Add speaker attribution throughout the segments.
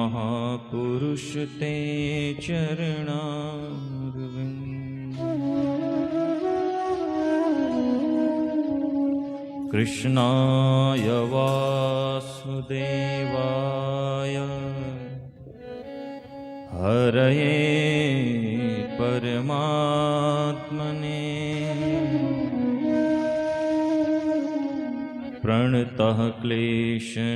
Speaker 1: महापुरुष ते चरणारविंद। कृष्णाय वासुदेवाय हरये परमात्मने प्रणतः क्लेशनाशाय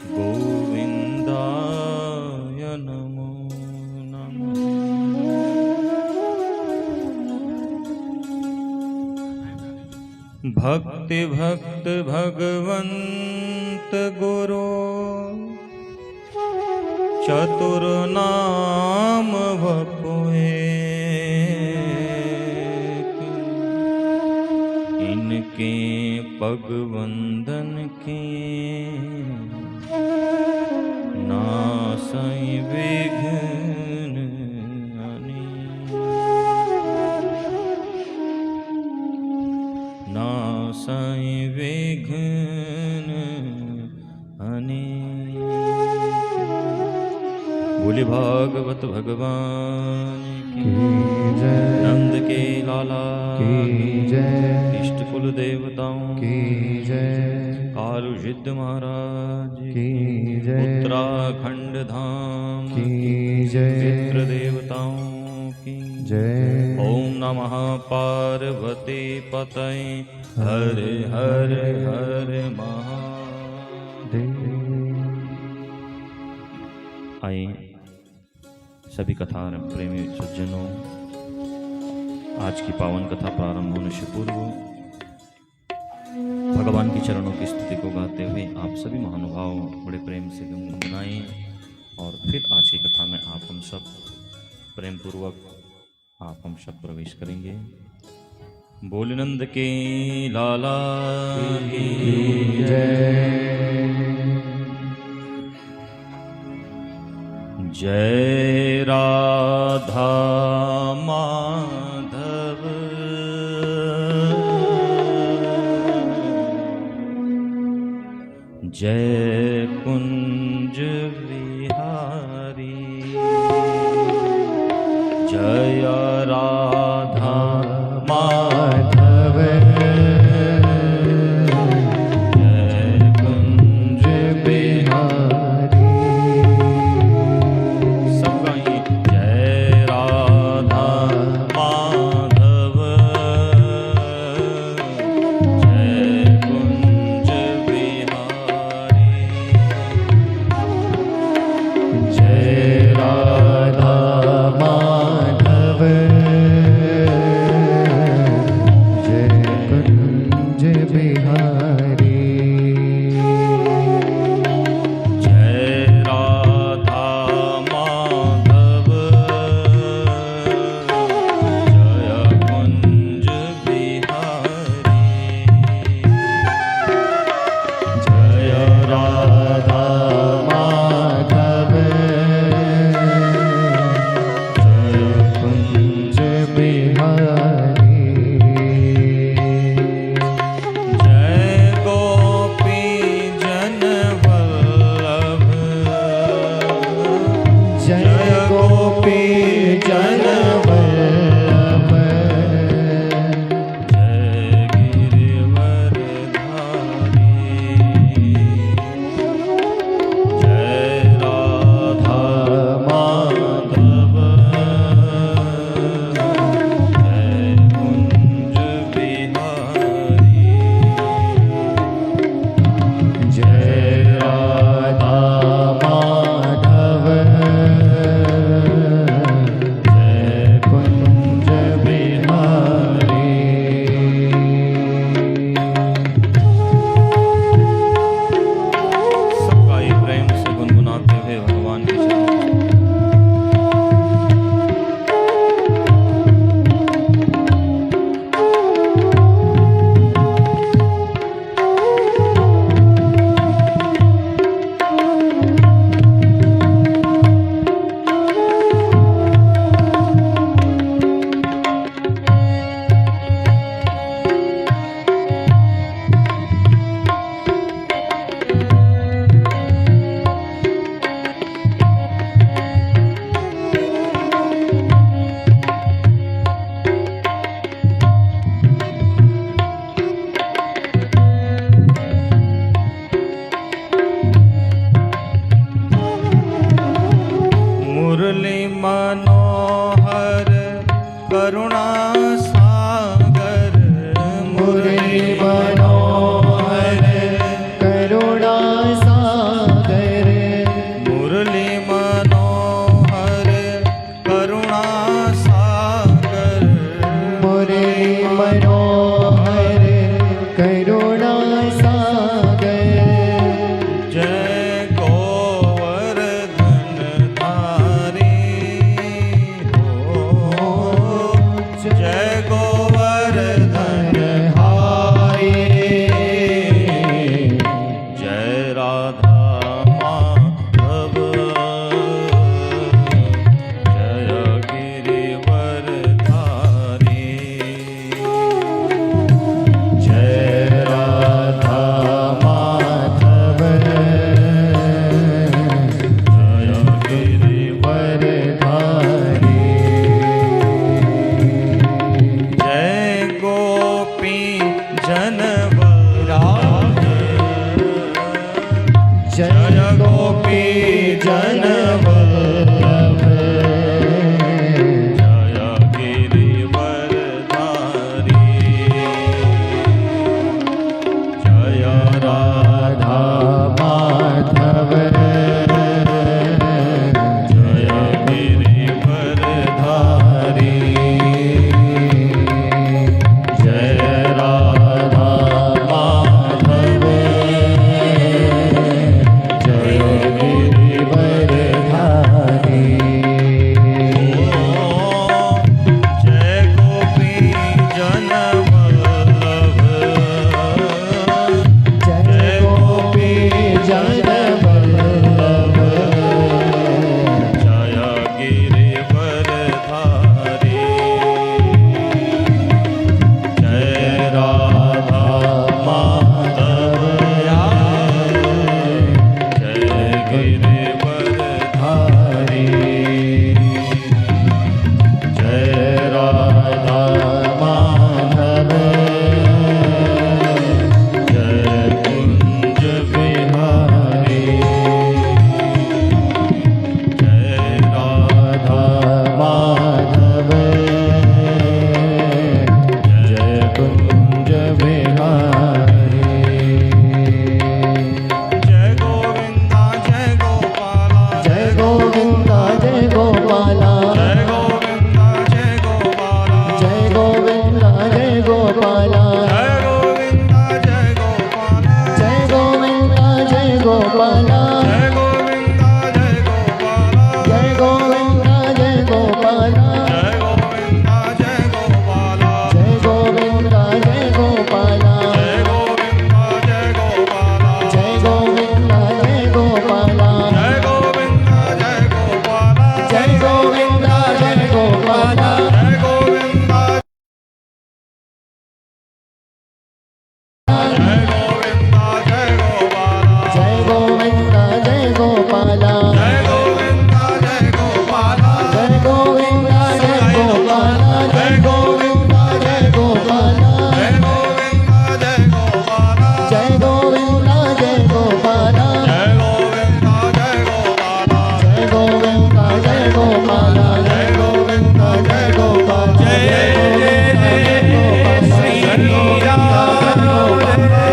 Speaker 1: गोविन्दाय नमो नमः। भक्ति भक्त भगवंत गुरु चतुर नाम वपुए। इनके पग वंदन के नासई विघ्न अनेक। नासई विघ्न अनेक। बोले भागवत भगवान की जय। नंद के लाला की जय। इष्ट कुल देवताओं की जय। कालू सिद्ध महाराज की जय। उत्तराखंड धाम की जय। पितृ देवताओं की जय। ओम नमः पार्वती पतये हर हर हर महादेव। आइए सभी कथा प्रेमी सज्जनों, आज की पावन कथा प्रारंभ होने से पूर्व भगवान के चरणों की स्तुति को गाते हुए आप सभी महानुभाव बड़े प्रेम से गुनगुनाएं और फिर आज की कथा में आप हम सब प्रेम पूर्वक प्रवेश करेंगे। बोलनंद के लाला की जय। जय राधा माधव जय कुंज विहारी। जय राधा माधव जय कुंज विहारी। जय
Speaker 2: मनोहर करुणा सागर
Speaker 1: मुरली मनोहर करुणा सागर
Speaker 2: मुरली मनोहर करुणा सागर
Speaker 1: जय गोवर्धन धारी हो जय गोवर्धन जय राधा माधव जय गिरिवरधारी
Speaker 2: जय राधा माधव
Speaker 1: जय
Speaker 2: गिरिवरधारी
Speaker 1: जय गोपी जनवल्लभ
Speaker 2: जय गोपी जनवल्लभ
Speaker 1: जय गिरिवरधारी जय
Speaker 2: राधा माधव
Speaker 1: जय गिरिवरधारी
Speaker 2: जय राधा माधव जय गिरिवरधारी
Speaker 1: जय गोपी जनवल्लभ
Speaker 2: जय गोपी जनवल्लभ
Speaker 1: जय गिरिवरधारी जय राधा माधव जय गिरिवरधारी
Speaker 2: जय राधा माधव
Speaker 1: जय कुंज बिहारी जय
Speaker 2: राधा माधव जय कुंज बिहारी
Speaker 1: जय गोविंदा जय गोपाला
Speaker 2: जय गोविंदा जय गोपाला
Speaker 1: जय गोविंदा जय गोपाला
Speaker 2: जय गोविंदा जय गोपाला
Speaker 1: जय गोविंदा जय गोपाला
Speaker 2: जय गोविंदा जय गोपाला
Speaker 1: जय गोविंदा जय गोपाला
Speaker 2: जय गोविंदा जय गोपाला
Speaker 1: जय गोविंदा जय गोपाला
Speaker 2: जय गोविंदा जय गोपाला
Speaker 1: जय गोविंदा जय गोपाला
Speaker 2: जय गोविंदा जय गोपाला
Speaker 1: जय गोविंदा जय गोपाला
Speaker 2: जय गोविंदा जय गोपाला
Speaker 1: जय गोविंदा जय गोविंदा जय गोपाला
Speaker 2: जय गोविंदा जय गोपाला
Speaker 1: जय गोविंदा जय गोपाला
Speaker 2: जय गोविंदा जय गोपाला जय गोविंदा जय गोपाला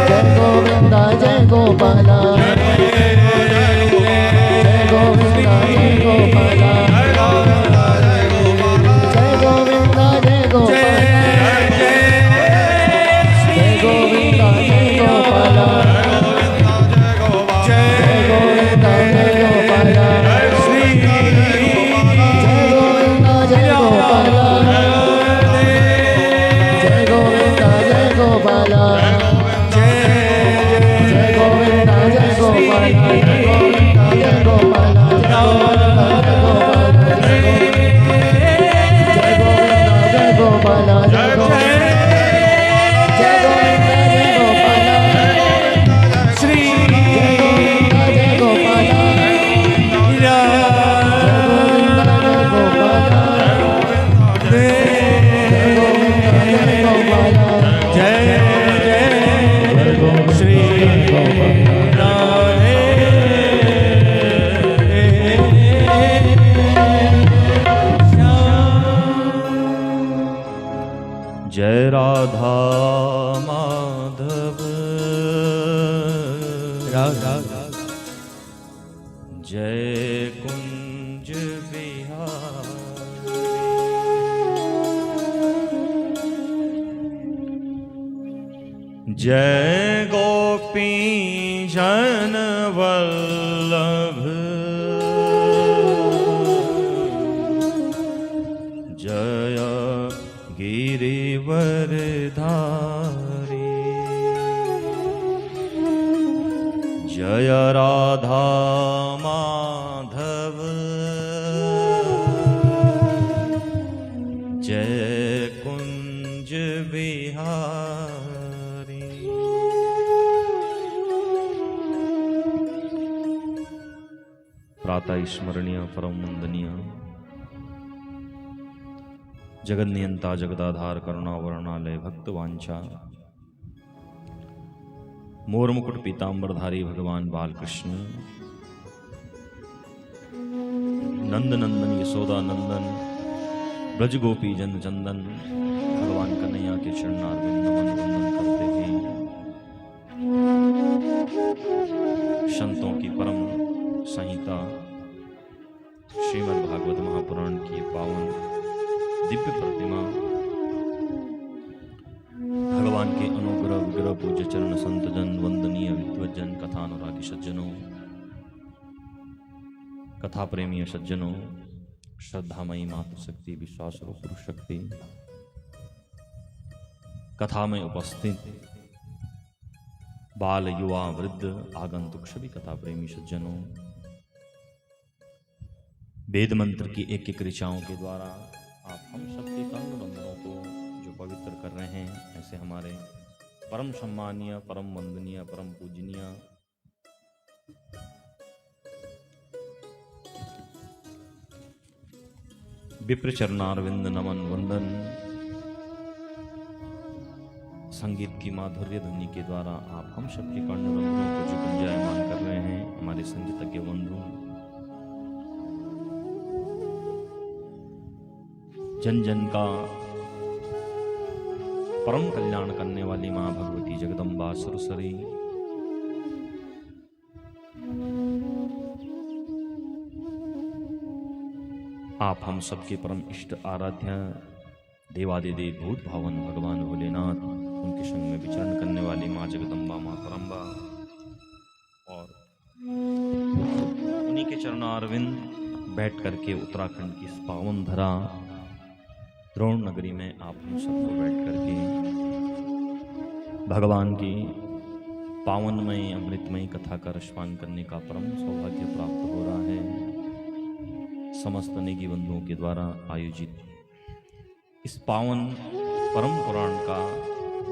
Speaker 1: जय गोविंदा जय गोपाला
Speaker 2: जय गोविंदा जय गोपाला
Speaker 1: जय गोविंदा जय गोपाला
Speaker 2: जय गोविंदा जय गोपाला जय गोविंदा जय गोपाला
Speaker 1: जय श्री राम
Speaker 2: जय गोविंदा जय गोपाला जय गोविंदा जय गोपाला जय गोविंदा जय गोपाला जय गोविंदा जय गोपाला जय गोविंदा जय गोपाला
Speaker 1: श्री
Speaker 2: जय गोविंदा जय गोपाला जय गोविंदा जय गोपाला जय गोविंदा जय गोपाला जय गोविंदा जय गोपाला जय गोविंदा जय गोपाला जय गोविंदा जय गोपाला
Speaker 1: श्री
Speaker 2: जय गोविंदा जय गोपाला
Speaker 1: जय राधा माधव माधव जय कुंज बिहारी। जय गोपी जन वल्लभ जय गिरिवरधारी। जय राधा माधव जय कुंज बिहारी। प्रातः स्मरणीय परम वंदनीय जगत नियंता जगदाधार करुणा वर्णालय भक्त वांछा मोर मुकुट पीतांबरधारी भगवान बालकृष्ण नंद नंदन यशोदा नंदन ब्रज गोपी जन चंदन भगवान कन्हैया के चरणारविंद नमन वंदन करते हुए संतों की परम संहिता श्रीमद् भागवत महापुराण की पावन दिव्य प्रतिमा भगवान के अनुग्रह विग्रह पूज्य चरण संत जन वंदनीय विद्वजन कथानुरागी सज्जनों कथा प्रेमी सज्जनों श्रद्धामयी मातृशक्ति विश्वास और पुरुष शक्ति कथा में उपस्थित बाल युवा वृद्ध आगंतुक सभी कथा प्रेमी सज्जनों वेद मंत्र की एक एक ऋचाओं के द्वारा आप हम सबके कर्म बंधनों को जो पवित्र कर रहे हैं ऐसे हमारे परम सम्मानीय परम वंदनीय परम पूजनीय विप्र चरणारविंद नमन वंदन संगीत की माधुर्य ध्वनि के द्वारा आप हम सबके कर्ण बंधुओं को जो गुंजायमान कर रहे हैं हमारे संगीतज्ञ बंधु जन जन का परम कल्याण करने वाली मां भगवती जगदम्बा सुरसरी आप हम सबके परम इष्ट आराध्य देवादिदेव भूत भावन भगवान भोलेनाथ उनके संग में विचरण करने वाली मां जगदम्बा मां परम्बा और उन्हीं के चरणारविंद बैठ करके उत्तराखंड की इस पावन धरा द्रोण नगरी में आप हम सबको बैठ करके भगवान की पावनमय अमृतमयी कथा का रसपान करने का परम सौभाग्य प्राप्त हो रहा है। समस्त नेगी बंधुओं के द्वारा आयोजित इस पावन परम पुराण का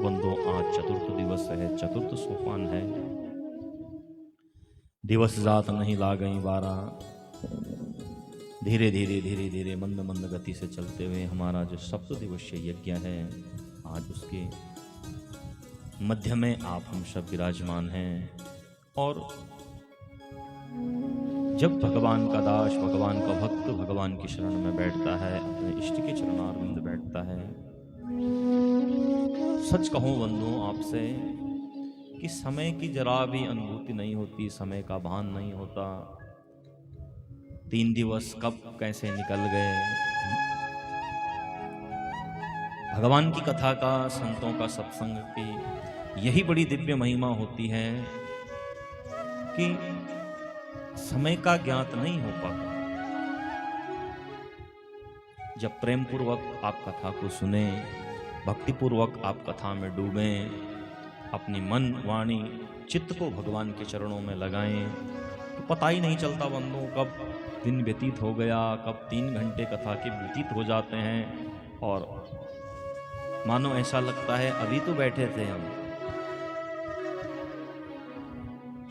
Speaker 1: बंधुओं आज चतुर्थ दिवस है, चतुर्थ सोपान है। दिवस जात नहीं ला गई 12 धीरे धीरे धीरे धीरे मंद मंद गति से चलते हुए हमारा जो सप्त दिवसीय यज्ञ है आज उसके मध्य में आप हम सब विराजमान हैं। और जब भगवान का दास भगवान का भक्त भगवान की शरण में बैठता है अपने इष्ट के चरणारविंद बैठता है, सच कहूं बंधुओं आपसे कि समय की जरा भी अनुभूति नहीं होती, समय का भान नहीं होता। 3 दिवस कब कैसे निकल गए। भगवान की कथा का संतों का सत्संग की यही बड़ी दिव्य महिमा होती है कि समय का ज्ञात नहीं हो पाता। जब प्रेम पूर्वक आप कथा को सुने, भक्ति पूर्वक आप कथा में डूबें, अपनी मन वाणी चित्त को भगवान के चरणों में लगाएं तो पता ही नहीं चलता बंधुओं कब दिन व्यतीत हो गया, कब 3 घंटे कथा के व्यतीत हो जाते हैं और मानो ऐसा लगता है अभी तो बैठे थे हम।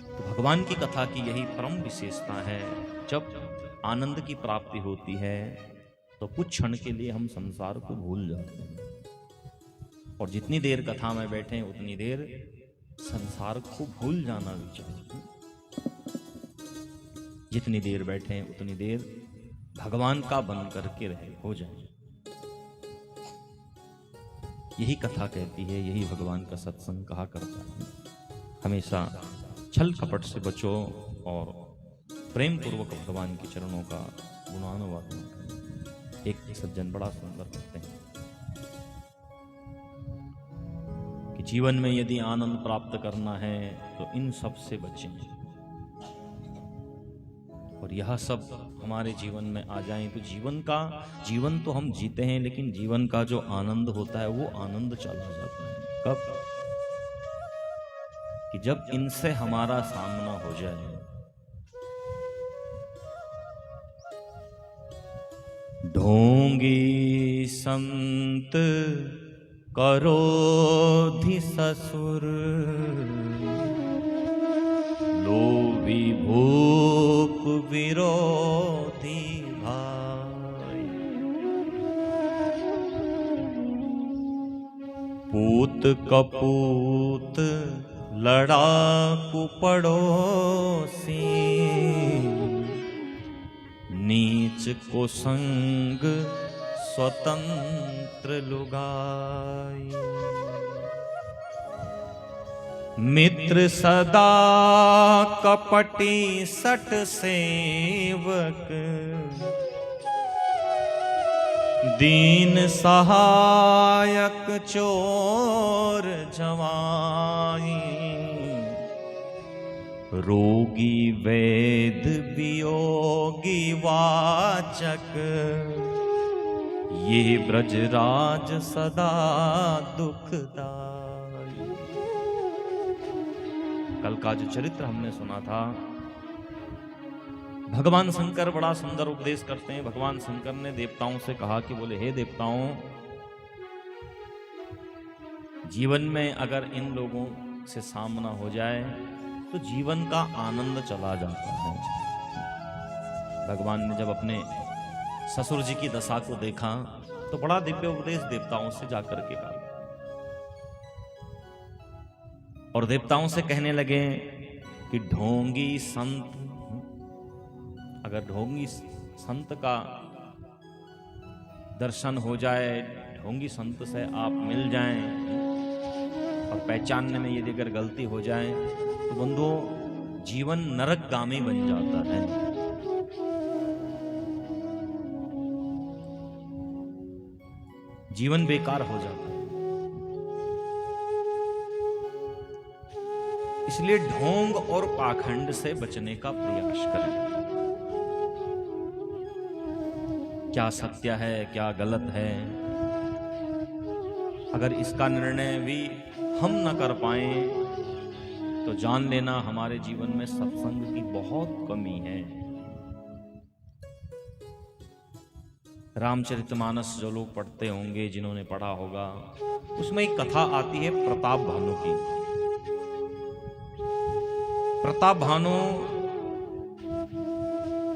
Speaker 1: तो भगवान की कथा की यही परम विशेषता है। जब आनंद की प्राप्ति होती है तो कुछ क्षण के लिए हम संसार को भूल जाते हैं और जितनी देर कथा में बैठे उतनी देर संसार को भूल जाना भी चाहिए। जितनी देर बैठे उतनी देर भगवान का बन करके रहे हो जाए। यही कथा कहती है, यही भगवान का सत्संग कहा करता है। हमेशा छल कपट से बचो और प्रेम पूर्वक भगवान के चरणों का गुणानुवाद करो। एक सज्जन बड़ा सुंदर कहते हैं कि जीवन में यदि आनंद प्राप्त करना है तो इन सब से बचें, और यह सब हमारे जीवन में आ जाएं तो जीवन तो हम जीते हैं, लेकिन जीवन का जो आनंद होता है वो आनंद चला जाता है। कब? कि जब इनसे हमारा सामना हो जाए। ढोंगी संत करोधि ससुर, लोभी भूप विरोधी भाई। पूत कपूत लड़ाकू पड़ोसी, नीच को संग स्वतंत्र लुगाई। मित्र सदा कपटी सट सेवक, दीन सहायक चोर जवाई। रोगी वेद वियोगी वाचक, ये ब्रजराज सदा दुखदाई। कल का जो चरित्र हमने सुना था, भगवान शंकर बड़ा सुंदर उपदेश करते हैं। भगवान शंकर ने देवताओं से कहा कि बोले, हे देवताओं, जीवन में अगर इन लोगों से सामना हो जाए तो जीवन का आनंद चला जाता है। भगवान ने जब अपने ससुर जी की दशा को देखा तो बड़ा दिव्य उपदेश देवताओं से जाकर के कहा, और देवताओं से कहने लगे कि ढोंगी संत, अगर ढोंगी संत का दर्शन हो जाए, ढोंगी संत से आप मिल जाएं और पहचानने में यदि अगर गलती हो जाए तो बंधुओं जीवन नरकगामी बन जाता है। जीवन बेकार हो जाता है। इसलिए ढोंग और पाखंड से बचने का प्रयास करें। क्या सत्य है, क्या गलत है, अगर इसका निर्णय भी हम न कर पाए तो जान लेना हमारे जीवन में सत्संग की बहुत कमी है। रामचरितमानस जो लोग पढ़ते होंगे, जिन्होंने पढ़ा होगा, उसमें एक कथा आती है प्रताप भानु की। प्रताप भानु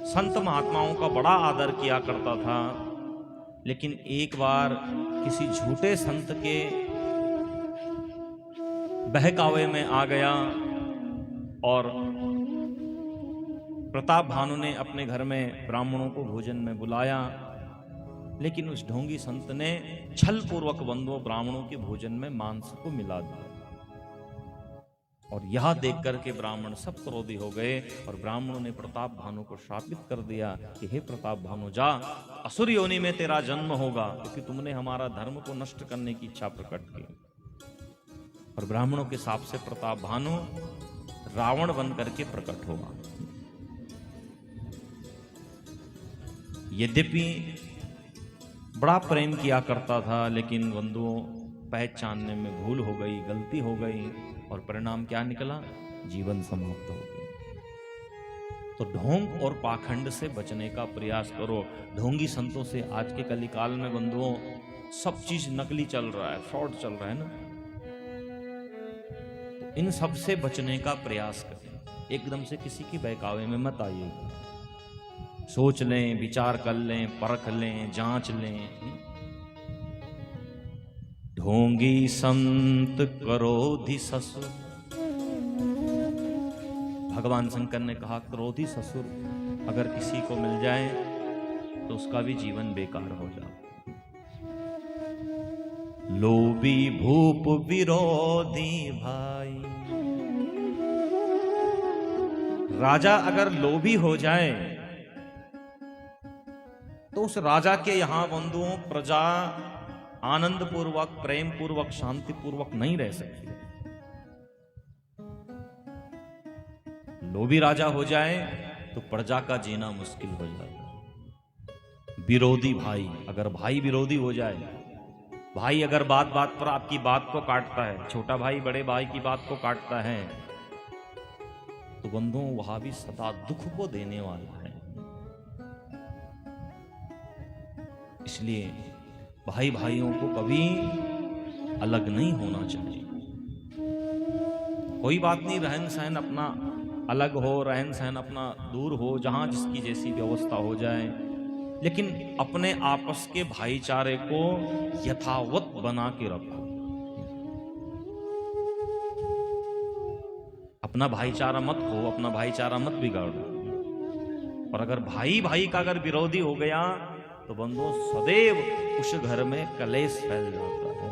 Speaker 1: संत महात्माओं का बड़ा आदर किया करता था, लेकिन एक बार किसी झूठे संत के बहकावे में आ गया और प्रताप भानु ने अपने घर में ब्राह्मणों को भोजन में बुलाया, लेकिन उस ढोंगी संत ने छल पूर्वक बंधुओं ब्राह्मणों के भोजन में मांस को मिला दिया। और यह देख करके ब्राह्मण सब क्रोधी हो गए और ब्राह्मणों ने प्रताप भानु को शापित कर दिया कि हे प्रताप भानु, जा, असुर योनि में तेरा जन्म होगा, क्योंकि तुमने हमारा धर्म को नष्ट करने की इच्छा प्रकट की। और ब्राह्मणों के शाप से प्रताप भानु रावण बन करके प्रकट हुआ। यद्यपि बड़ा प्रेम किया करता था, लेकिन बंधुओं पहचानने में भूल हो गई, गलती हो गई, और परिणाम क्या निकला? जीवन समाप्त हो गया। तो ढोंग और पाखंड से बचने का प्रयास करो। ढोंगी संतों से आज के कलिकाल में बंधुओं सब चीज नकली चल रहा है, फ्रॉड चल रहा है ना। तो इन सब से बचने का प्रयास करें। एकदम से किसी की बहकावे में मत आइए। सोच लें, विचार कर लें, परख लें, जांच लें। ढोंगी संत क्रोधी ससुर, भगवान शंकर ने कहा क्रोधी ससुर अगर किसी को मिल जाए तो उसका भी जीवन बेकार हो जाए। लोभी भूप विरोधी भाई। राजा अगर लोभी हो जाए तो उस राजा के यहां बंधुओं प्रजा आनंद पूर्वक, प्रेम पूर्वक, शांति पूर्वक नहीं रह सकती। लोभी राजा हो जाए तो प्रजा का जीना मुश्किल हो जाता है। विरोधी भाई, अगर भाई विरोधी हो जाए, भाई अगर बात बात पर आपकी बात को काटता है, छोटा भाई बड़े भाई की बात को काटता है, तो बंधुओं वहां भी सदा दुख को देने वाला है। इसलिए भाई भाइयों को कभी अलग नहीं होना चाहिए। कोई बात नहीं, रहन सहन अपना अलग हो, रहन सहन अपना दूर हो, जहां जिसकी जैसी व्यवस्था हो जाए, लेकिन अपने आपस के भाईचारे को यथावत बना के रखो। अपना भाईचारा मत खो, अपना भाईचारा मत बिगाड़ो। और अगर भाई भाई का अगर विरोधी हो गया तो बंधुओं सदैव उस घर में कलेश फैल जाता है।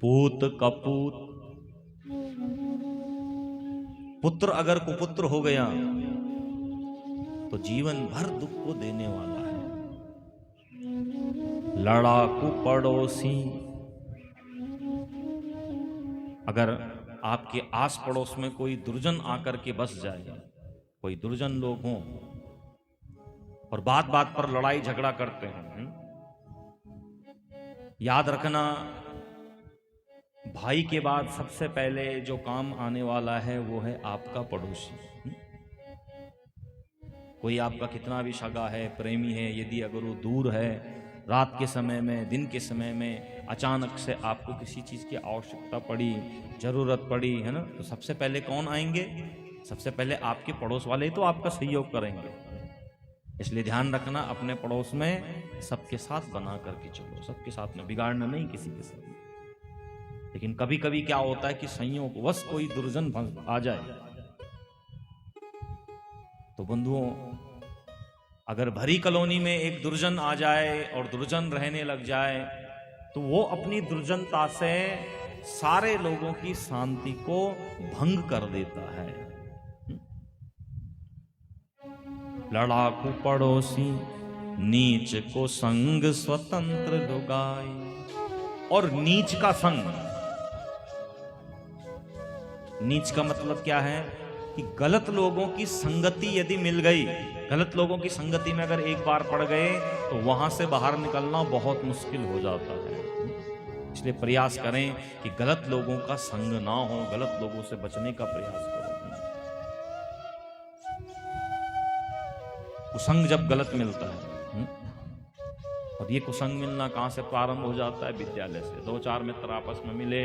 Speaker 1: पूत कपूत, पुत्र अगर कुपुत्र हो गया तो जीवन भर दुख को देने वाला है। लड़ाकू पड़ोसी, अगर आपके आस पड़ोस में कोई दुर्जन आकर के बस जाए, कोई दुर्जन लोग हों और बात बात पर लड़ाई झगड़ा करते हैं, याद रखना भाई के बाद सबसे पहले जो काम आने वाला है वो है आपका पड़ोसी। कोई आपका कितना भी सगा है, प्रेमी है, यदि अगर वो दूर है, रात के समय में, दिन के समय में अचानक से आपको किसी चीज की आवश्यकता पड़ी, जरूरत पड़ी, है ना, तो सबसे पहले कौन आएंगे? सबसे पहले आपके पड़ोस वाले ही तो आपका सहयोग करेंगे। इसलिए ध्यान रखना, अपने पड़ोस में सबके साथ बना करके चलो, सबके साथ में, बिगाड़ना नहीं किसी के साथ। लेकिन कभी कभी क्या होता है कि संयोग वश कोई दुर्जन आ जाए तो बंधुओं, अगर भरी कॉलोनी में एक दुर्जन आ जाए और दुर्जन रहने लग जाए तो वो अपनी दुर्जनता से सारे लोगों की शांति को भंग कर देता है। लड़ाकू पड़ोसी, नीच को संग स्वतंत्र लुगाई। और नीच का संग, नीच का मतलब क्या है कि गलत लोगों की संगति यदि मिल गई, गलत लोगों की संगति में अगर एक बार पड़ गए तो वहां से बाहर निकलना बहुत मुश्किल हो जाता है। इसलिए प्रयास करें कि गलत लोगों का संग ना हो, गलत लोगों से बचने का प्रयास करो। कुसंग जब गलत मिलता है, और ये कुसंग मिलना कहां से प्रारंभ हो जाता है? विद्यालय से। दो चार मित्र आपस में मिले,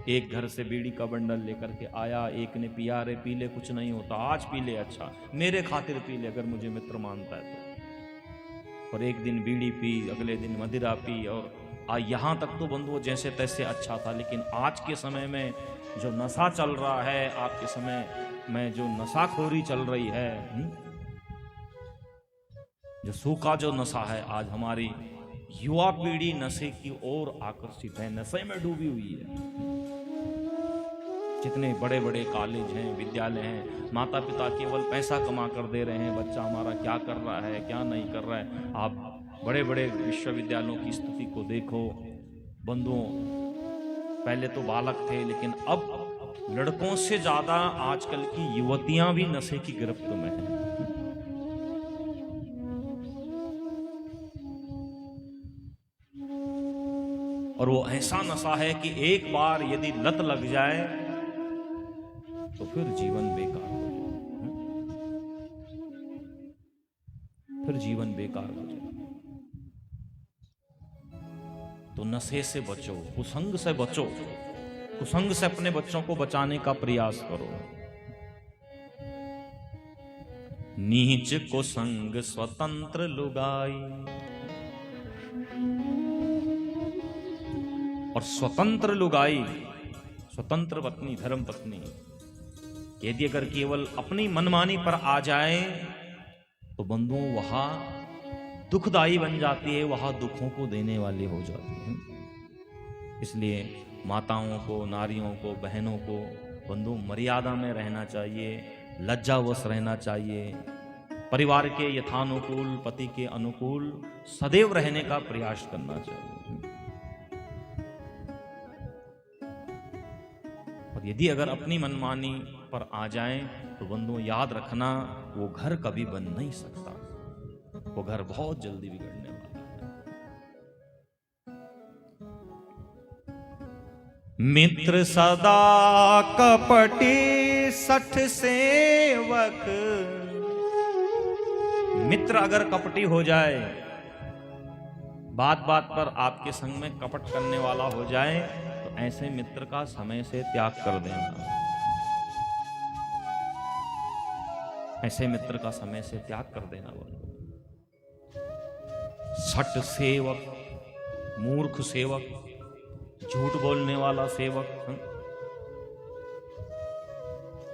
Speaker 1: एक घर से बीड़ी का बंडल लेकर के आया, एक ने पिया, रे पी ले, कुछ नहीं होता, आज पी ले, अच्छा मेरे खातिर पी ले अगर मुझे मित्र मानता है तो। और एक दिन बीड़ी पी, अगले दिन मदिरा पी, और यहाँ तक तो बंधुओं जैसे तैसे अच्छा था। लेकिन आज के समय में जो नशा चल रहा है, आपके समय में जो नशाखोरी चल रही है, जो सूखा जो नशा है, आज हमारी युवा पीढ़ी नशे की ओर आकर्षित है, नशे में डूबी हुई है। जितने बड़े बड़े कॉलेज हैं, विद्यालय हैं, माता पिता केवल पैसा कमा कर दे रहे हैं, बच्चा हमारा क्या कर रहा है, क्या नहीं कर रहा है। आप बड़े बड़े विश्वविद्यालयों की स्थिति को देखो बंधुओं, पहले तो बालक थे, लेकिन अब लड़कों से ज्यादा आजकल की युवतियां भी नशे की गिरफ्त में हैं। और वो ऐसा नशा है कि एक बार यदि लत लग जाए तो फिर जीवन बेकार हो जाए, फिर जीवन बेकार हो जाए। तो नशे से बचो, कुसंग से बचो, कुसंग से अपने बच्चों को बचाने का प्रयास करो। नीच को संग स्वतंत्र लुगाई। और स्वतंत्र लुगाई, स्वतंत्र पत्नी, धर्म पत्नी, यदि अगर केवल अपनी मनमानी पर आ जाए तो बंधुओं वहां दुखदाई बन जाती है, वहां दुखों को देने वाली हो जाती है। इसलिए माताओं को, नारियों को, बहनों को बंधु मर्यादा में रहना चाहिए, लज्जावश रहना चाहिए, परिवार के यथानुकूल, पति के अनुकूल सदैव रहने का प्रयास करना चाहिए। और यदि अगर अपनी मनमानी पर आ जाएं तो बंधु याद रखना, वो घर कभी बन नहीं सकता, वो घर बहुत जल्दी बिगड़ने वाला है। मित्र सदा कपटी सठ सेवक, मित्र अगर कपटी हो जाए, बात बात पर आपके संग में कपट करने वाला हो जाए, तो ऐसे मित्र का समय से त्याग कर देना। ऐसे मित्र का समय से त्याग कर देना बंधु। सठ सेवक, मूर्ख सेवक, झूठ बोलने वाला सेवक,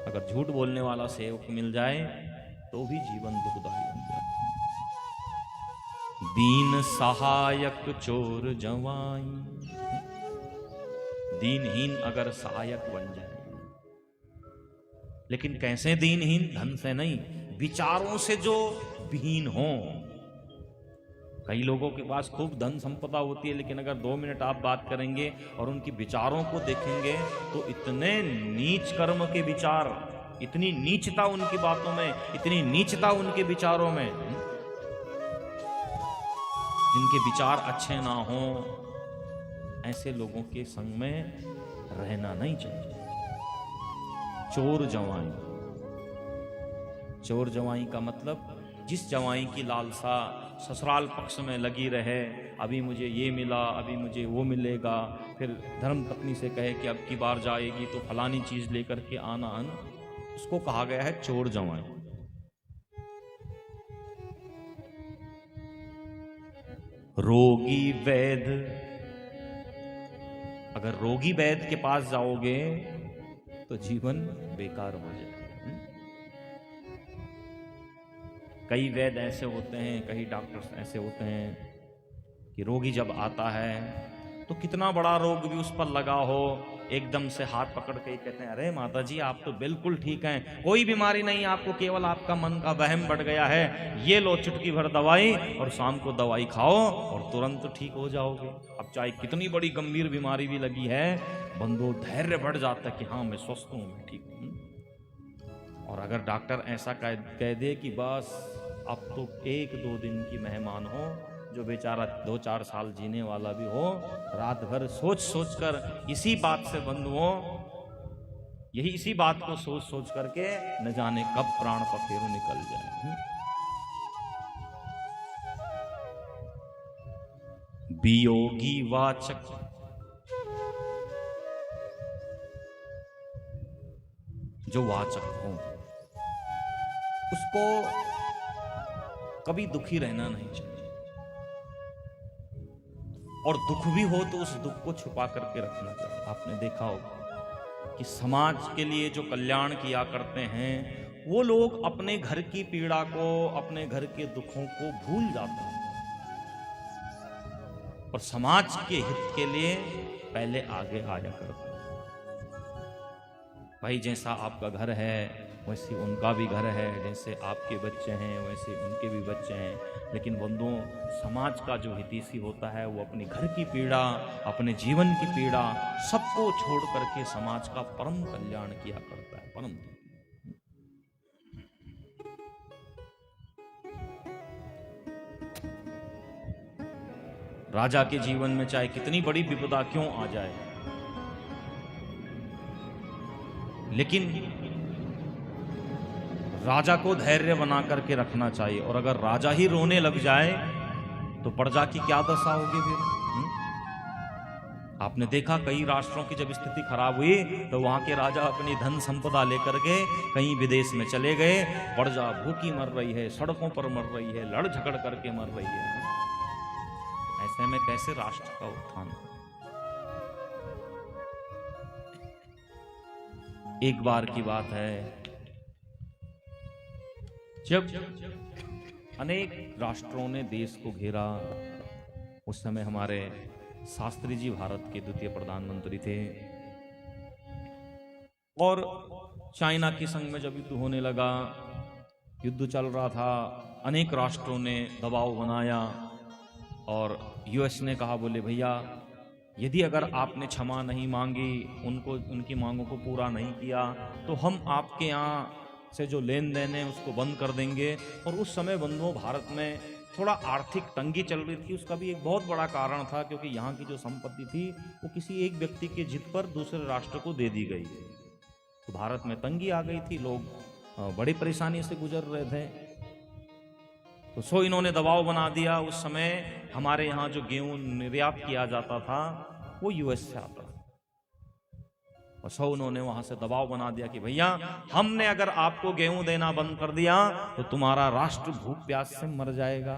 Speaker 1: अगर झूठ बोलने वाला सेवक मिल जाए तो भी जीवन दुखदायी बन जाता है। दीन सहायक चोर जवाई, दीनहीन अगर सहायक बन जाए, लेकिन कैसे दीनहीन? धन से नहीं, विचारों से जो विहीन हो। कई लोगों के पास खूब धन संपदा होती है, लेकिन अगर 2 मिनट आप बात करेंगे और उनकी विचारों को देखेंगे तो इतने नीच कर्म के विचार, इतनी नीचता उनकी बातों में, इतनी नीचता उनके विचारों में, जिनके विचार अच्छे ना हो, ऐसे लोगों के संग में रहना नहीं चाहिए। चोर जवाई, चोर जवाई का मतलब जिस जवाई की लालसा ससुराल पक्ष में लगी रहे, अभी मुझे ये मिला, अभी मुझे वो मिलेगा, फिर धर्म पत्नी से कहे कि अब की बार जाएगी तो फलानी चीज लेकर के आना, उसको कहा गया है चोर जवाई। रोगी वैद्य, अगर रोगी वैद्य के पास जाओगे तो जीवन बेकार हो जाए। कई वैद्य ऐसे होते हैं, कई डॉक्टर्स ऐसे होते हैं कि रोगी जब आता है तो कितना बड़ा रोग भी उस पर लगा हो, एकदम से हाथ पकड़ के कहते हैं, अरे माता जी आप तो बिल्कुल ठीक हैं, कोई बीमारी नहीं आपको, केवल आपका मन का वहम बढ़ गया है, ये लो चुटकी भर दवाई और शाम को दवाई खाओ और तुरंत ठीक हो जाओगे। अब चाहे कितनी बड़ी गंभीर बीमारी भी लगी है, बंदो धैर्य बढ़ जाता है कि हाँ मैं स्वस्थ हूं, मैं ठीक हूं। और अगर डॉक्टर ऐसा कह दे कि बस अब तो 1-2 दिन की मेहमान हो, जो बेचारा 2-4 साल जीने वाला भी हो, रात भर सोच सोच कर इसी बात से बंधुओं, यही इसी बात को सोच सोच करके न जाने कब प्राण पखेरु निकल जाए। वियोगी वाचक, जो वाचक हो उसको कभी दुखी रहना नहीं चाहिए, और दुख भी हो तो उस दुख को छुपा करके रखना चाहिए। आपने देखा होगा कि समाज के लिए जो कल्याण किया करते हैं वो लोग अपने घर की पीड़ा को, अपने घर के दुखों को भूल जाते हैं और समाज के हित के लिए पहले आगे आया करते हैं। भाई जैसा आपका घर है वैसे उनका भी घर है, जैसे आपके बच्चे हैं वैसे उनके भी बच्चे हैं, लेकिन बंधुओं समाज का जो हितैषी होता है वो अपने घर की पीड़ा, अपने जीवन की पीड़ा सबको छोड़ करके समाज का परम कल्याण किया करता है। परम राजा के जीवन में चाहे कितनी बड़ी विपदा क्यों आ जाए, लेकिन राजा को धैर्य बना करके रखना चाहिए। और अगर राजा ही रोने लग जाए तो प्रजा की क्या दशा होगी फिर? आपने देखा कई राष्ट्रों की जब स्थिति खराब हुई तो वहां के राजा अपनी धन संपदा लेकर के कहीं विदेश में चले गए, प्रजा भूखी मर रही है, सड़कों पर मर रही है, लड़ झगड़ करके मर रही है। ऐसे में कैसे राष्ट्र का उत्थान? एक बार की बात है, जब अनेक राष्ट्रों ने देश को घेरा। उस समय हमारे शास्त्री जी भारत के द्वितीय प्रधानमंत्री थे और चाइना के संग में जब युद्ध होने लगा, युद्ध चल रहा था, अनेक राष्ट्रों ने दबाव बनाया और यूएस ने कहा, बोले भैया यदि अगर आपने क्षमा नहीं मांगी, उनको उनकी मांगों को पूरा नहीं किया, तो हम आपके यहाँ से जो लेन देन है उसको बंद कर देंगे। और उस समय बंधुओं भारत में थोड़ा आर्थिक तंगी चल रही थी। उसका भी एक बहुत बड़ा कारण था क्योंकि यहाँ की जो संपत्ति थी वो किसी एक व्यक्ति के जिद पर दूसरे राष्ट्र को दे दी गई, तो भारत में तंगी आ गई थी, लोग बड़ी परेशानी से गुजर रहे थे। तो सो इन्होंने दबाव बना दिया। उस समय हमारे यहाँ जो गेहूं निर्यात किया जाता था वो यूएस से आता, और सो उन्होंने वहां से दबाव बना दिया कि भैया हमने अगर आपको गेहूं देना बंद कर दिया तो तुम्हारा राष्ट्र भूख प्यास से मर जाएगा।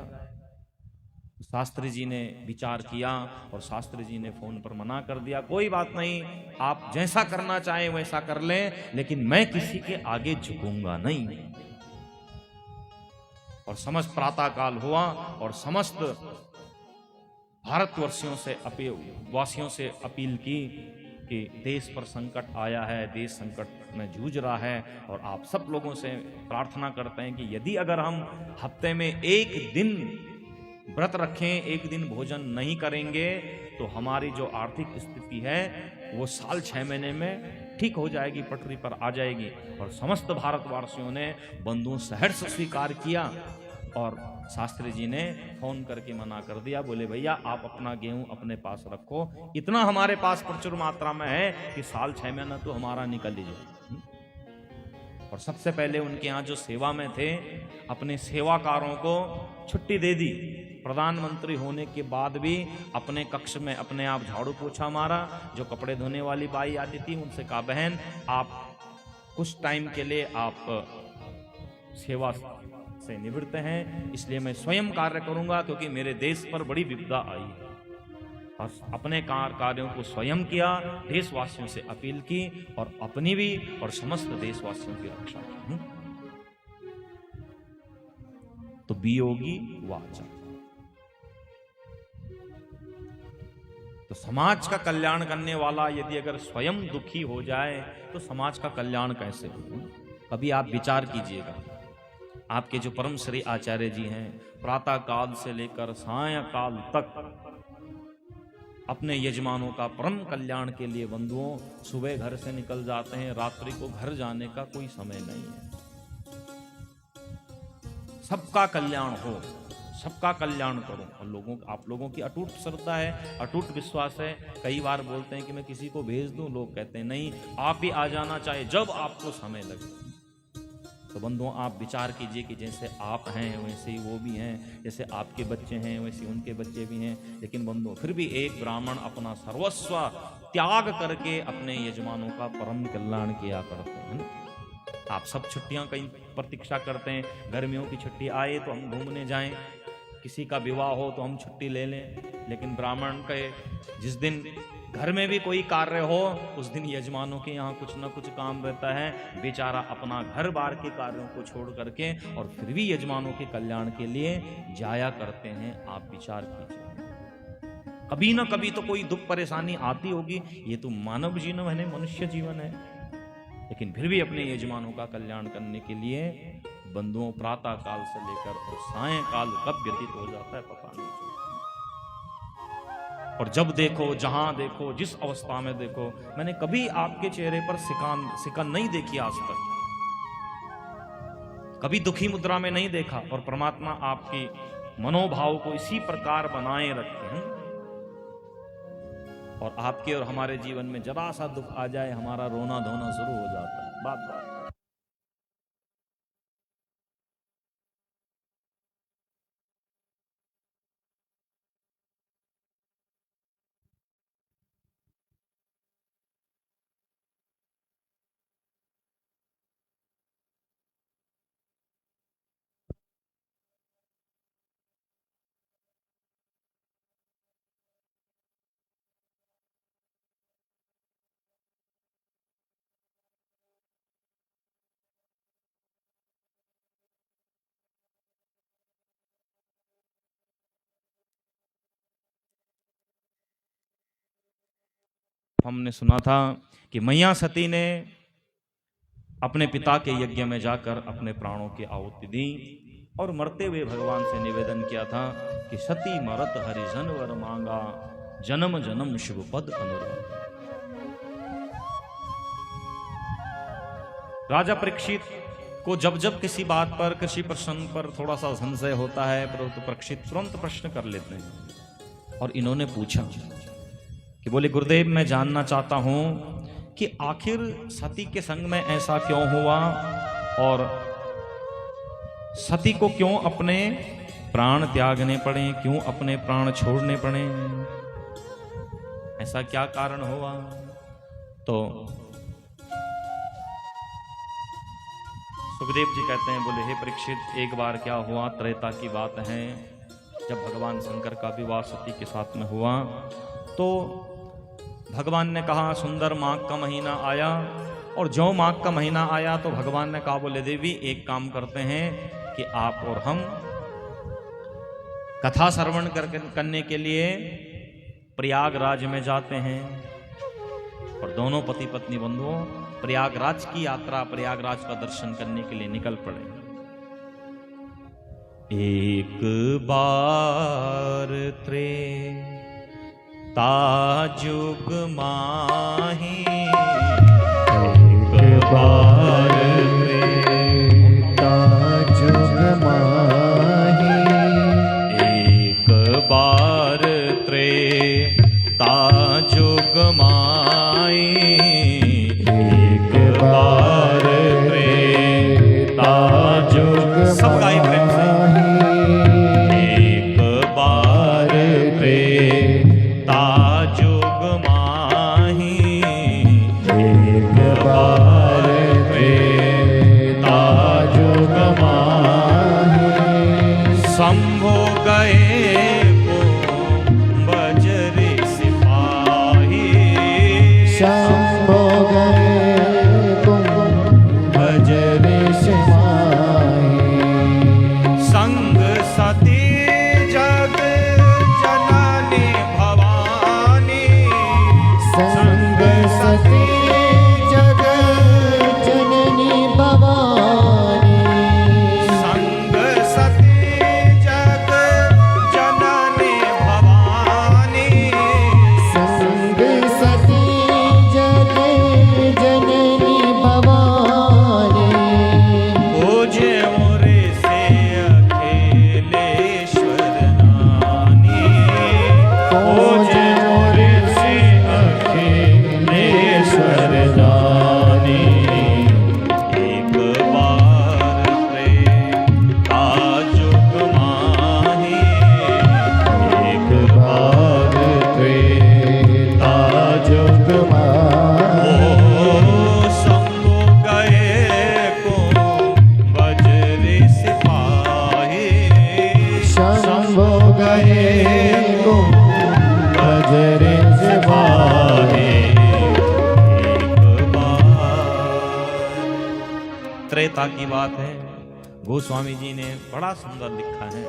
Speaker 1: शास्त्री जी ने विचार किया और शास्त्री जी ने फोन पर मना कर दिया, कोई बात नहीं, आप जैसा करना चाहें वैसा कर लें, लेकिन मैं किसी के आगे झुकूंगा नहीं। और समस्त प्रातः काल हुआ और समस्त भारतवर्षियों से वासियों से अपील की कि देश पर संकट आया है, देश संकट में जूझ रहा है, और आप सब लोगों से प्रार्थना करते हैं कि यदि अगर हम हफ्ते में एक दिन व्रत रखें, एक दिन भोजन नहीं करेंगे, तो हमारी जो आर्थिक स्थिति है वो साल 6 महीने में ठीक हो जाएगी, पटरी पर आ जाएगी। और समस्त भारतवासियों ने बंधुओं सहर्ष स्वीकार किया और शास्त्री जी ने फोन करके मना कर दिया, बोले भैया आप अपना गेहूं अपने पास रखो, इतना हमारे पास प्रचुर मात्रा में है कि साल 6 महीना तो हमारा निकल ही जाए। और सबसे पहले उनके यहाँ जो सेवा में थे, अपने सेवाकारों को छुट्टी दे दी। प्रधानमंत्री होने के बाद भी अपने कक्ष में अपने आप झाड़ू पोछा मारा। जो कपड़े धोने वाली बाई आती थी उनसे कहा, बहन आप कुछ टाइम के लिए आप सेवा से निवृत्त हैं, इसलिए मैं स्वयं कार्य करूंगा क्योंकि मेरे देश पर बड़ी विपदा आई है। और अपने कार्यों को स्वयं किया, देशवासियों से अपील की और अपनी भी और समस्त देशवासियों की रक्षा की। तो वियोगी वाचा, तो समाज का कल्याण करने वाला यदि अगर स्वयं दुखी हो जाए तो समाज का कल्याण कैसे हो? कभी आप विचार कीजिएगा, आपके जो परम श्री आचार्य जी हैं, प्रातः काल से लेकर सायं काल तक अपने यजमानों का परम कल्याण के लिए बंधुओं सुबह घर से निकल जाते हैं, रात्रि को घर जाने का कोई समय नहीं है। सबका कल्याण हो, सबका कल्याण करो। और आप लोगों की अटूट श्रद्धा है, अटूट विश्वास है। कई बार बोलते हैं कि मैं किसी को भेज दूं, लोग कहते हैं नहीं, आप भी आ जाना चाहिए जब आपको समय लगे। तो बंधुओं आप विचार कीजिए कि जैसे आप हैं वैसे ही वो भी हैं, जैसे आपके बच्चे हैं वैसे उनके बच्चे भी हैं। लेकिन बंधुओं फिर भी एक ब्राह्मण अपना सर्वस्व त्याग करके अपने यजमानों का परम कल्याण किया करते हैं। आप सब छुट्टियां कहीं प्रतीक्षा करते हैं, गर्मियों की छुट्टी आए तो हम घूमने जाएं, किसी का विवाह हो तो हम छुट्टी ले लें। लेकिन ब्राह्मण के जिस दिन घर में भी कोई कार्य हो उस दिन यजमानों के यहाँ कुछ न कुछ काम रहता है। बेचारा अपना घर बार के कार्यों को छोड़ करके और फिर भी यजमानों के कल्याण के लिए जाया करते हैं। आप विचार कीजिए, कभी ना कभी तो कोई दुख परेशानी आती होगी, ये तो मानव जीवन है, मनुष्य जीवन है। लेकिन फिर भी अपने यजमानों का कल्याण करने के लिए बंधुओं प्रातः काल से लेकर और सायं काल कब व्यतीत हो जाता है पता नहीं चलता। और जब देखो, जहां देखो, जिस अवस्था में देखो, मैंने कभी आपके चेहरे पर सिकन नहीं देखी आज तक, कभी दुखी मुद्रा में नहीं देखा। और परमात्मा आपकी मनोभाव को इसी प्रकार बनाए रखे हैं। और आपके और हमारे जीवन में जरा सा दुख आ जाए, हमारा रोना धोना शुरू हो जाता है। बात हमने सुना था कि मैया सती ने अपने पिता के यज्ञ में जाकर अपने प्राणों की आहुति दी और मरते हुए भगवान से निवेदन किया था कि सती मरत हरिजन वर मांगा, जन्म जन्म शिव पद अनुराग। राजा परीक्षित को जब जब किसी बात पर, किसी प्रश्न पर थोड़ा सा संशय होता है, परंतु परीक्षित तुरंत प्रश्न कर लेते हैं। और इन्होंने पूछा कि बोले गुरुदेव, मैं जानना चाहता हूं कि आखिर सती के संग में ऐसा क्यों हुआ और सती को क्यों अपने प्राण त्यागने पड़े, क्यों अपने प्राण छोड़ने पड़े, ऐसा क्या कारण हुआ। तो सुखदेव जी कहते हैं, बोले हे परीक्षित, एक बार क्या हुआ, त्रेता की बात है, जब भगवान शंकर का विवाह सती के साथ में हुआ तो भगवान ने कहा सुंदर माघ का महीना आया, और जो माघ का महीना आया तो भगवान ने कहा बोले देवी एक काम करते हैं कि आप और हम कथा श्रवण करने के लिए प्रयागराज में जाते हैं। और दोनों पति पत्नी बंधुओं प्रयागराज की यात्रा, प्रयागराज का दर्शन करने के लिए निकल पड़े। एक बार ताजुग माही,
Speaker 2: एक बार ताजुग माही,
Speaker 1: एक बार ताजुग माही,
Speaker 2: एक बार ताजुग
Speaker 1: सब गाय प्रेम से। एक बार ताजुग माही,
Speaker 2: एक बार ताजुग माही,
Speaker 1: शंभो गए को बजरे सिपाही,
Speaker 2: शंभो गए तुम बजरे सिपाही,
Speaker 1: संग सती जग जननी भवानी,
Speaker 2: संग सती जग जननी भवानी,
Speaker 1: संग सती जग जननी भवानी,
Speaker 2: संग सती जग जननी भवानी,
Speaker 1: ओजे ओरे से अखिलेश्वर नानी, ओजे ओरे से
Speaker 2: अखिलेश्वर दानी,
Speaker 1: एक बार ताजुग माही,
Speaker 2: एक बार ताजुग माही,
Speaker 1: ओ शंभो गए को बजरे सिपाही,
Speaker 2: शंभो गए को बजरे सिपाही,
Speaker 1: एक बार। त्रेता की बात है, गोस्वामी जी ने बड़ा सुंदर लिखा है।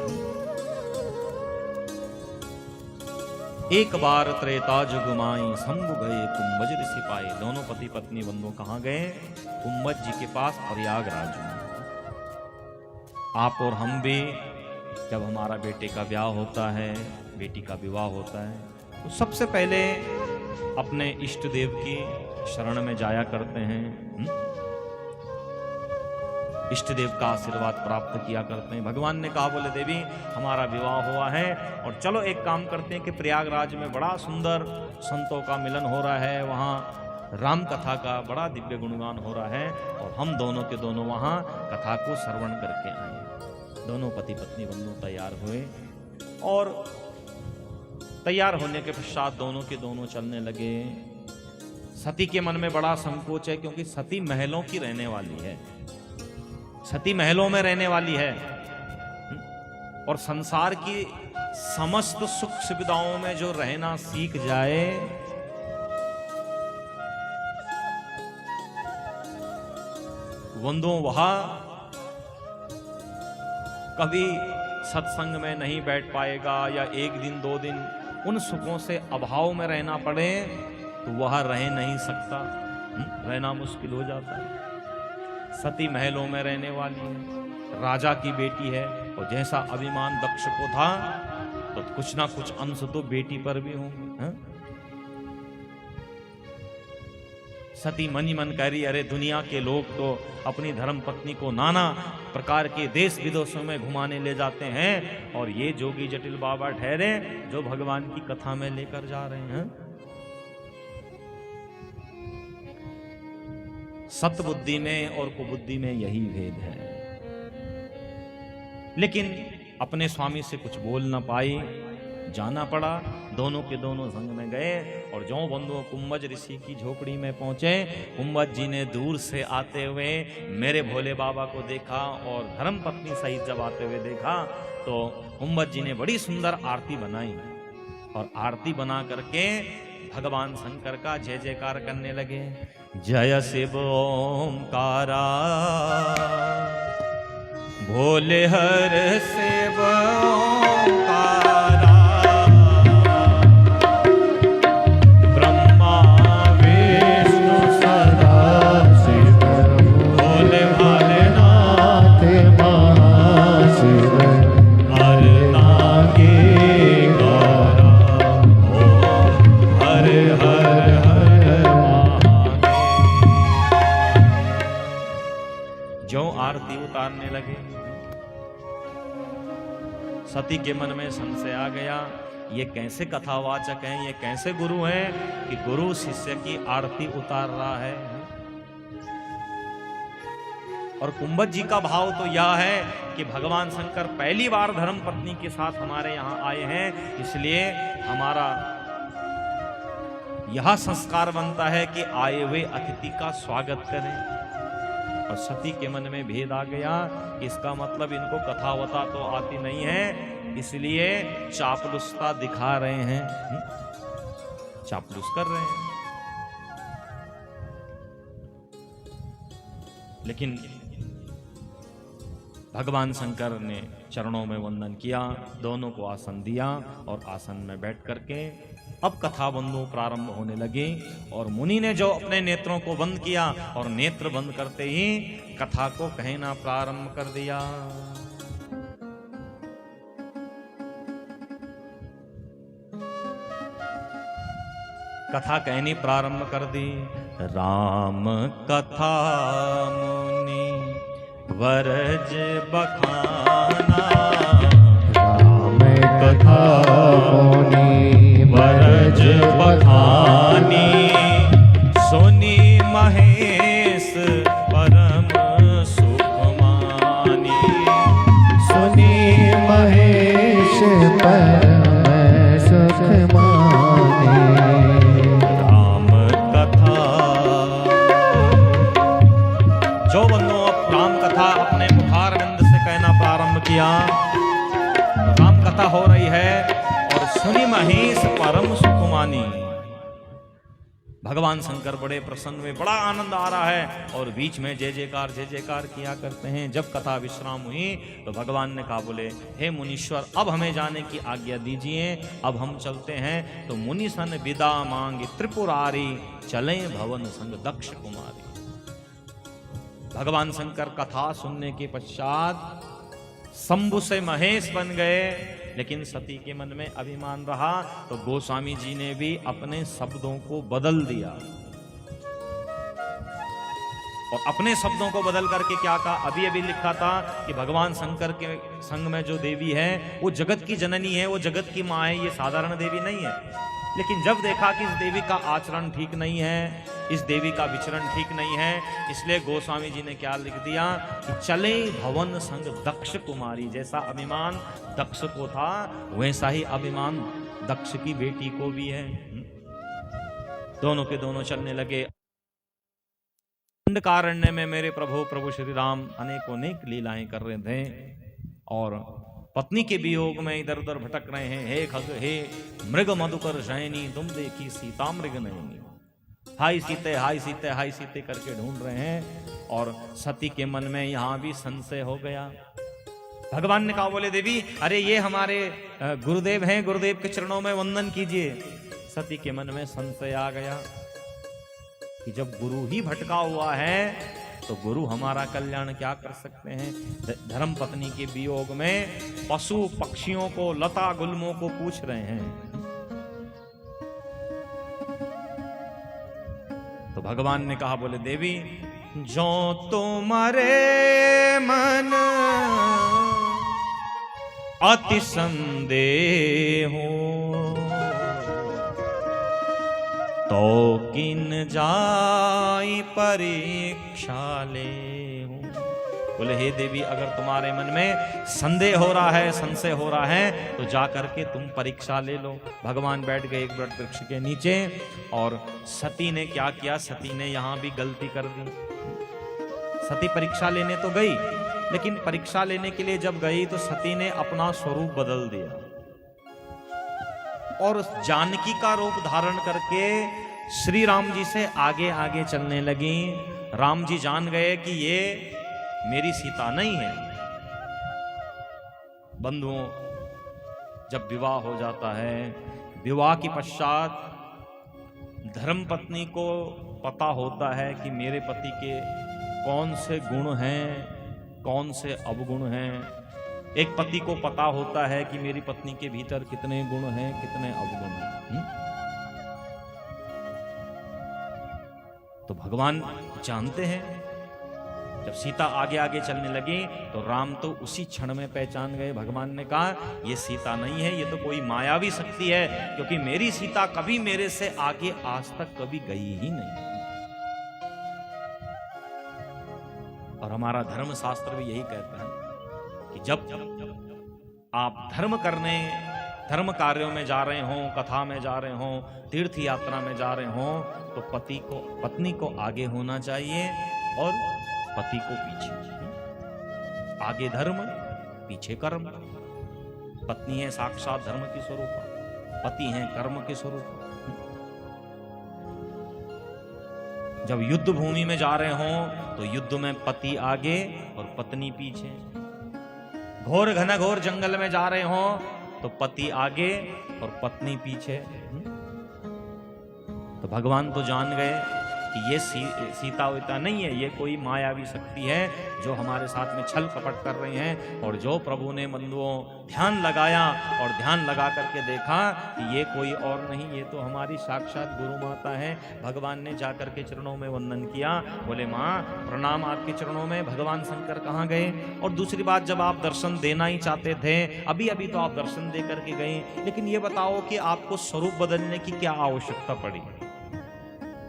Speaker 1: एक बार त्रेता जुगमाई, शंभु गए कुंभज सिपाही। दोनों पति पत्नी बंधु कहाँ गए? कुंभज जी के पास प्रयागराज में। आप और हम भी जब हमारा बेटे का ब्याह होता है, बेटी का विवाह होता है, तो सबसे पहले अपने इष्ट देव की शरण में जाया करते हैं। इष्ट देव का आशीर्वाद प्राप्त किया करते हैं। भगवान ने कहा बोले देवी हमारा विवाह हुआ है और चलो एक काम करते हैं कि प्रयागराज में बड़ा सुंदर संतों का मिलन हो रहा है, वहाँ राम कथा का बड़ा दिव्य गुणगान हो रहा है और हम दोनों के दोनों वहाँ कथा को श्रवण करके आए। दोनों पति पत्नी बंधु तैयार हुए और तैयार होने के पश्चात दोनों के दोनों चलने लगे। सती के मन में बड़ा संकोच है क्योंकि सती महलों की रहने वाली है, सती महलों में रहने वाली है और संसार की समस्त सुख सुविधाओं में जो रहना सीख जाए बंधुओं वहां कभी सत्संग में नहीं बैठ पाएगा या एक दिन दो दिन उन सुखों से अभाव में रहना पड़े तो वह रह नहीं सकता, रहना मुश्किल हो जाता है। सती महलों में रहने वाली है, राजा की बेटी है, और जैसा अभिमान दक्ष को था तो कुछ ना कुछ अंश तो बेटी पर भी होंगे। सती मन ही मन कह रही, अरे दुनिया के लोग तो अपनी धर्म पत्नी को नाना प्रकार के देश विदेशों में घुमाने ले जाते हैं, और ये जोगी जटिल बाबा ठहरे जो भगवान की कथा में लेकर जा रहे हैं। सतबुद्धि में और कुबुद्धि में यही भेद है। लेकिन अपने स्वामी से कुछ बोल ना पाई, जाना पड़ा। दोनों के दोनों संग में गए, और जो बंधु कुंभज ऋषि की झोपड़ी में पहुंचे, कुंभज जी ने दूर से आते हुए मेरे भोले बाबा को देखा, और धर्म पत्नी सहित जब आते हुए देखा तो कुंभज जी ने बड़ी सुंदर आरती बनाई, और आरती बना करके भगवान शंकर का जय जयकार करने लगे। जय शिव ओंकारा भोले हर शिव ओंकारा, ब्रह्मा विष्णु सदा शिव, भोले भालेनाथ महाशिव, हर नागेश्वरा, हर हर हर महादेव। जो आरती उतारने लगे, सती के मन में संशय आ गया, ये कैसे कथावाचक हैं, ये कैसे गुरु हैं कि गुरु शिष्य की आरती उतार रहा है। और कुंभज जी का भाव तो यह है कि भगवान शंकर पहली बार धर्म पत्नी के साथ हमारे यहाँ आए हैं, इसलिए हमारा यह संस्कार बनता है कि आए हुए अतिथि का स्वागत करें। और सती के मन में भेद आ गया, इसका मतलब इनको कथावता तो आती नहीं है, इसलिए चापलुसता दिखा रहे हैं, चापलुस कर रहे हैं। लेकिन भगवान शंकर ने चरणों में वंदन किया, दोनों को आसन दिया, और आसन में बैठ करके अब कथा बंधु प्रारंभ होने लगी। और मुनि ने जो अपने नेत्रों को बंद किया, और नेत्र बंद करते ही कथा को कहना प्रारंभ कर दिया। कथा कहनी प्रारंभ कर दी। राम कथा मुनि वरज बखाना,
Speaker 2: राम कथा मुनि वरज
Speaker 1: बखानी, सुनी महेश परम सुख मानी,
Speaker 2: सुनी महेश परम सुख मानी।
Speaker 1: राम कथा। जो बंदों अब राम कथा अपने मुखारविंद से कहना प्रारंभ किया, राम कथा हो रही है, और सुनी महेश परम सुख मानी। भगवान शंकर बड़े प्रसन्न हुए, बड़ा आनंद आ रहा है, और बीच में जय जयकार किया करते हैं। जब कथा विश्राम हुई तो भगवान ने कहा, बोले हे मुनीश्वर, अब हमें जाने की आज्ञा दीजिए, अब हम चलते हैं। तो मुनि सन विदा मांगी त्रिपुरारी, चले भवन संग दक्ष कुमारी। भगवान शंकर कथा सुनने के पश्चात शंभु से महेश बन गए, लेकिन सती के मन में अभिमान रहा, तो गोस्वामी जी ने भी अपने शब्दों को बदल दिया, और अपने शब्दों को बदल करके क्या कहा, अभी अभी लिखा था कि भगवान शंकर के संग में जो देवी है वो जगत की जननी है, वो जगत की माँ है, ये साधारण देवी नहीं है। लेकिन जब देखा कि इस देवी का आचरण ठीक नहीं है, इस देवी का विचरण ठीक नहीं है, इसलिए गोस्वामी जी ने क्या लिख दिया कि चले भवन संग दक्ष कुमारी। जैसा अभिमान दक्ष को था, वैसा ही अभिमान दक्ष की बेटी को भी है। दोनों के दोनों चलने लगे। अंधकारण्य में मेरे प्रभु श्री राम अनेक लीलाएं कर रहे थे, और पत्नी के वियोग में इधर उधर भटक रहे हैं। हे खग, हे मृग मधुकर शयनी, तुम देखी सीता मृग नयनी। हाय सीते हाय सीते हाय सीते करके ढूंढ रहे हैं, और सती के मन में यहां भी संशय हो गया। भगवान ने कहा, बोले देवी, अरे ये हमारे गुरुदेव हैं, गुरुदेव के चरणों में वंदन कीजिए। सती के मन में संशय आ गया कि जब गुरु ही भटका हुआ है तो गुरु हमारा कल्याण क्या कर सकते हैं। धर्म पत्नी के वियोग में पशु पक्षियों को, लता गुल्मों को पूछ रहे हैं। तो भगवान ने कहा, बोले देवी, जो तुम्हारे मन अति संदेह हो तो किन जाई परीक्षा ले हूं। बोले हे देवी, अगर तुम्हारे मन में संदेह हो रहा है, संशय हो रहा है, तो जा करके तुम परीक्षा ले लो। भगवान बैठ गए एक वट वृक्ष के नीचे और सती ने क्या किया, सती ने यहां भी गलती कर दी। सती परीक्षा लेने तो गई, लेकिन परीक्षा लेने के लिए जब गई तो सती ने अपना स्वरूप बदल दिया और जानकी का रूप धारण करके श्री राम जी से आगे आगे चलने लगी। राम जी जान गए कि ये मेरी सीता नहीं है। बंधुओं, जब विवाह हो जाता है, विवाह के पश्चात धर्मपत्नी को पता होता है कि मेरे पति के कौन से गुण हैं, कौन से अवगुण हैं। एक पति को पता होता है कि मेरी पत्नी के भीतर कितने गुण हैं, कितने अवगुण हैं। तो भगवान जानते हैं। जब सीता आगे आगे चलने लगी तो राम तो उसी क्षण में पहचान गए। भगवान ने कहा, ये सीता नहीं है, ये तो कोई मायावी शक्ति है, क्योंकि मेरी सीता कभी मेरे से आगे आज तक कभी गई ही नहीं। और हमारा धर्म शास्त्र भी यही कहता है कि जब आप धर्म करने, धर्म कार्यों में जा रहे हो, कथा में जा रहे हो, तीर्थ यात्रा में जा रहे हो, तो पत्नी को आगे होना चाहिए और पति को पीछे। आगे धर्म, पीछे कर्म। पत्नी है साक्षात धर्म की स्वरूप, पति है कर्म के स्वरूप। जब युद्ध भूमि में जा रहे हो तो युद्ध में पति आगे और पत्नी पीछे। घोर घनघोर जंगल में जा रहे हो तो पति आगे और पत्नी पीछे। तो भगवान तो जान गए कि ये सीता वीता नहीं है, ये कोई मायावी शक्ति है जो हमारे साथ में छल कपट कर रही हैं। और जो प्रभु ने बंधुओं ध्यान लगाया और ध्यान लगा करके देखा कि ये कोई और नहीं, ये तो हमारी साक्षात गुरु माता है। भगवान ने जाकर के चरणों में वंदन किया। बोले, माँ प्रणाम आपके चरणों में। भगवान शंकर कहाँ गए? और दूसरी बात, जब आप दर्शन देना ही चाहते थे, अभी अभी तो आप दर्शन दे करके गए, लेकिन ये बताओ कि आपको स्वरूप बदलने की क्या आवश्यकता पड़ी?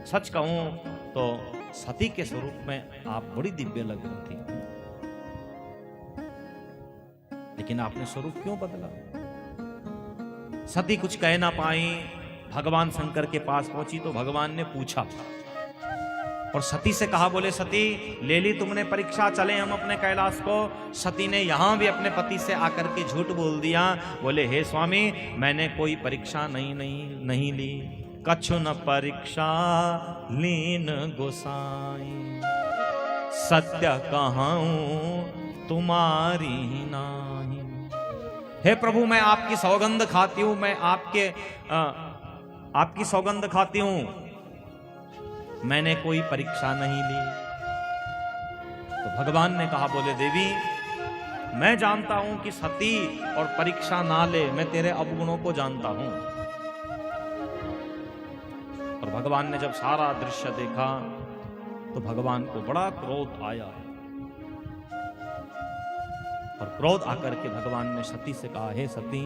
Speaker 1: सच कहूं तो सती के स्वरूप में आप बड़ी दिव्य लग रही थी, लेकिन आपने स्वरूप क्यों बदला? सती कुछ कह ना पाई। भगवान शंकर के पास पहुंची तो भगवान ने पूछा और सती से कहा, बोले सती, ले ली तुमने परीक्षा, चले हम अपने कैलाश को। सती ने यहां भी अपने पति से आकर के झूठ बोल दिया। बोले, हे स्वामी, मैंने कोई परीक्षा नहीं ली। कछु न परीक्षा लीन गोसाई, सत्य कहूं तुम्हारी नाही। हे प्रभु, मैं आपकी सौगंध खाती हूं, मैं आपकी सौगंध खाती हूं, मैंने कोई परीक्षा नहीं ली। तो भगवान ने कहा, बोले देवी, मैं जानता हूं कि सती और परीक्षा ना ले, मैं तेरे अवगुणों को जानता हूं। और भगवान ने जब सारा दृश्य देखा तो भगवान को बड़ा क्रोध आया और क्रोध आकर के भगवान ने सती से कहा, हे सती,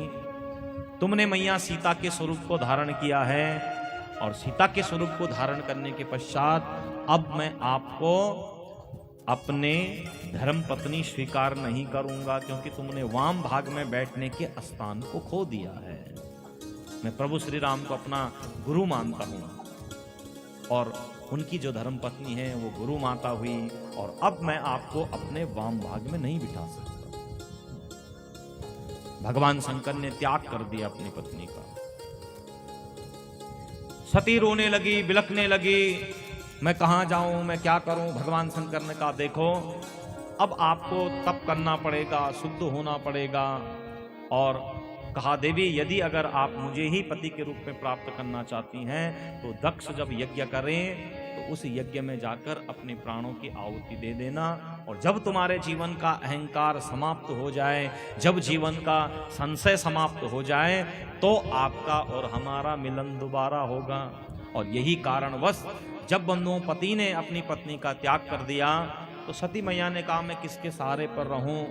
Speaker 1: तुमने मैया सीता के स्वरूप को धारण किया है और सीता के स्वरूप को धारण करने के पश्चात अब मैं आपको अपने धर्म पत्नी स्वीकार नहीं करूंगा, क्योंकि तुमने वाम भाग में बैठने के स्थान को खो दिया है। मैं प्रभु श्री राम को अपना गुरु मानता हूं और उनकी जो धर्म पत्नी है वो गुरु माता हुई, और अब मैं आपको अपने वाम भाग में नहीं बिठा सकता। भगवान शंकर ने त्याग कर दिया अपनी पत्नी का। सती रोने लगी, बिलखने लगी, मैं कहां जाऊं, मैं क्या करूं? भगवान शंकर ने कहा, देखो, अब आपको तप करना पड़ेगा, शुद्ध होना पड़ेगा और कहा देवी यदि अगर आप मुझे ही पति के रूप में प्राप्त करना चाहती हैं तो दक्ष जब यज्ञ करें तो उस यज्ञ में जाकर अपने प्राणों की आहुति दे देना, और जब तुम्हारे जीवन का अहंकार समाप्त हो जाए, जब जीवन का संशय समाप्त हो जाए तो आपका और हमारा मिलन दोबारा होगा। और यही कारणवश जब बंधुओं पति ने अपनी पत्नी का त्याग कर दिया तो सती मैया ने कहा मैं किसके सहारे पर रहूं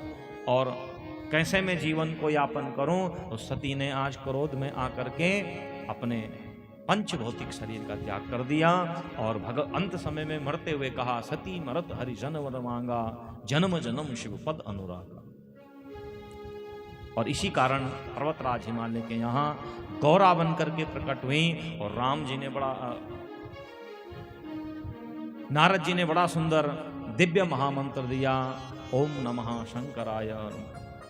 Speaker 1: और कैसे मैं जीवन को यापन करूं। तो सती ने आज क्रोध में आकर के अपने पंच भौतिक शरीर का त्याग कर दिया और अंत समय में मरते हुए कहा सती मरत हरि जन वर मांगा, जन्म जन्म शिव पद अनुरागा। और इसी कारण पर्वतराज हिमालय के यहाँ गौरा बन करके प्रकट हुई और राम जी ने नारद जी ने बड़ा सुंदर दिव्य महामंत्र दिया, ओम नमः शंकराय।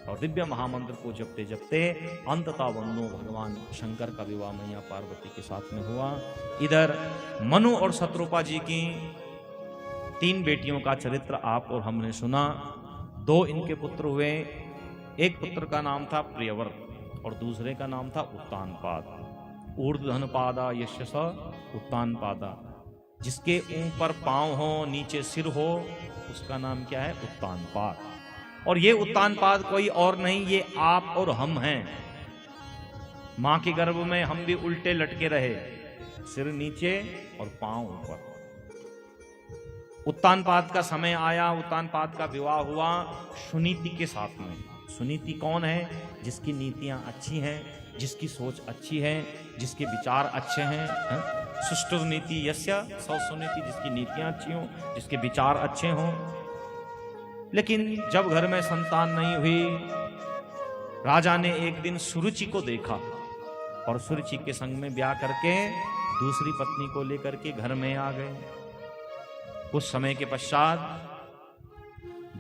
Speaker 1: और दिव्य महामंत्र को जपते जपते अंततः बंधु भगवान शंकर का विवाह मैया पार्वती के साथ में हुआ। इधर मनु और शत्रुपा जी की 3 बेटियों का चरित्र आप और हमने सुना। 2 इनके पुत्र हुए, एक पुत्र का नाम था प्रियव्रत और दूसरे का नाम था उत्तानपाद। ऊर्ध्वधनपादा यस्य स उत्तानपादा, जिसके ऊपर पांव हो नीचे सिर हो उसका नाम क्या है? उत्तानपाद। और ये उत्तानपाद कोई और नहीं, ये आप और हम हैं। मां के गर्भ में हम भी उल्टे लटके रहे, सिर नीचे और पांव ऊपर। उत्तानपाद का समय आया, उत्तानपाद का विवाह हुआ सुनीति के साथ में। सुनीति कौन है? जिसकी नीतियां अच्छी हैं, जिसकी सोच अच्छी है, जिसके विचार अच्छे हैं। सुष्ठुर नीति यस्य सुनीति, जिसकी नीतियां अच्छी हों, जिसके विचार अच्छे हों। लेकिन जब घर में संतान नहीं हुई, राजा ने एक दिन सुरुचि को देखा और सुरुचि के संग में ब्याह करके दूसरी पत्नी को लेकर के घर में आ गए। कुछ समय के पश्चात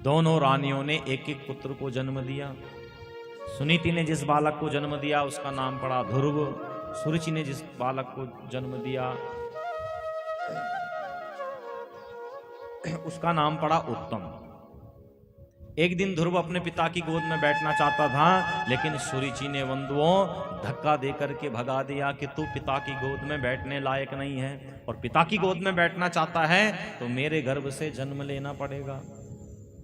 Speaker 1: दोनों रानियों ने एक एक पुत्र को जन्म दिया। सुनीति ने जिस बालक को जन्म दिया उसका नाम पड़ा ध्रुव। सुरुचि ने जिस बालक को जन्म दिया उसका नाम पड़ा उत्तम। एक दिन ध्रुव अपने पिता की गोद में बैठना चाहता था, लेकिन सुरुचि ने बंधुओं धक्का देकर के भगा दिया कि तू पिता की गोद में बैठने लायक नहीं है, और पिता की गोद में बैठना चाहता है तो मेरे गर्भ से जन्म लेना पड़ेगा।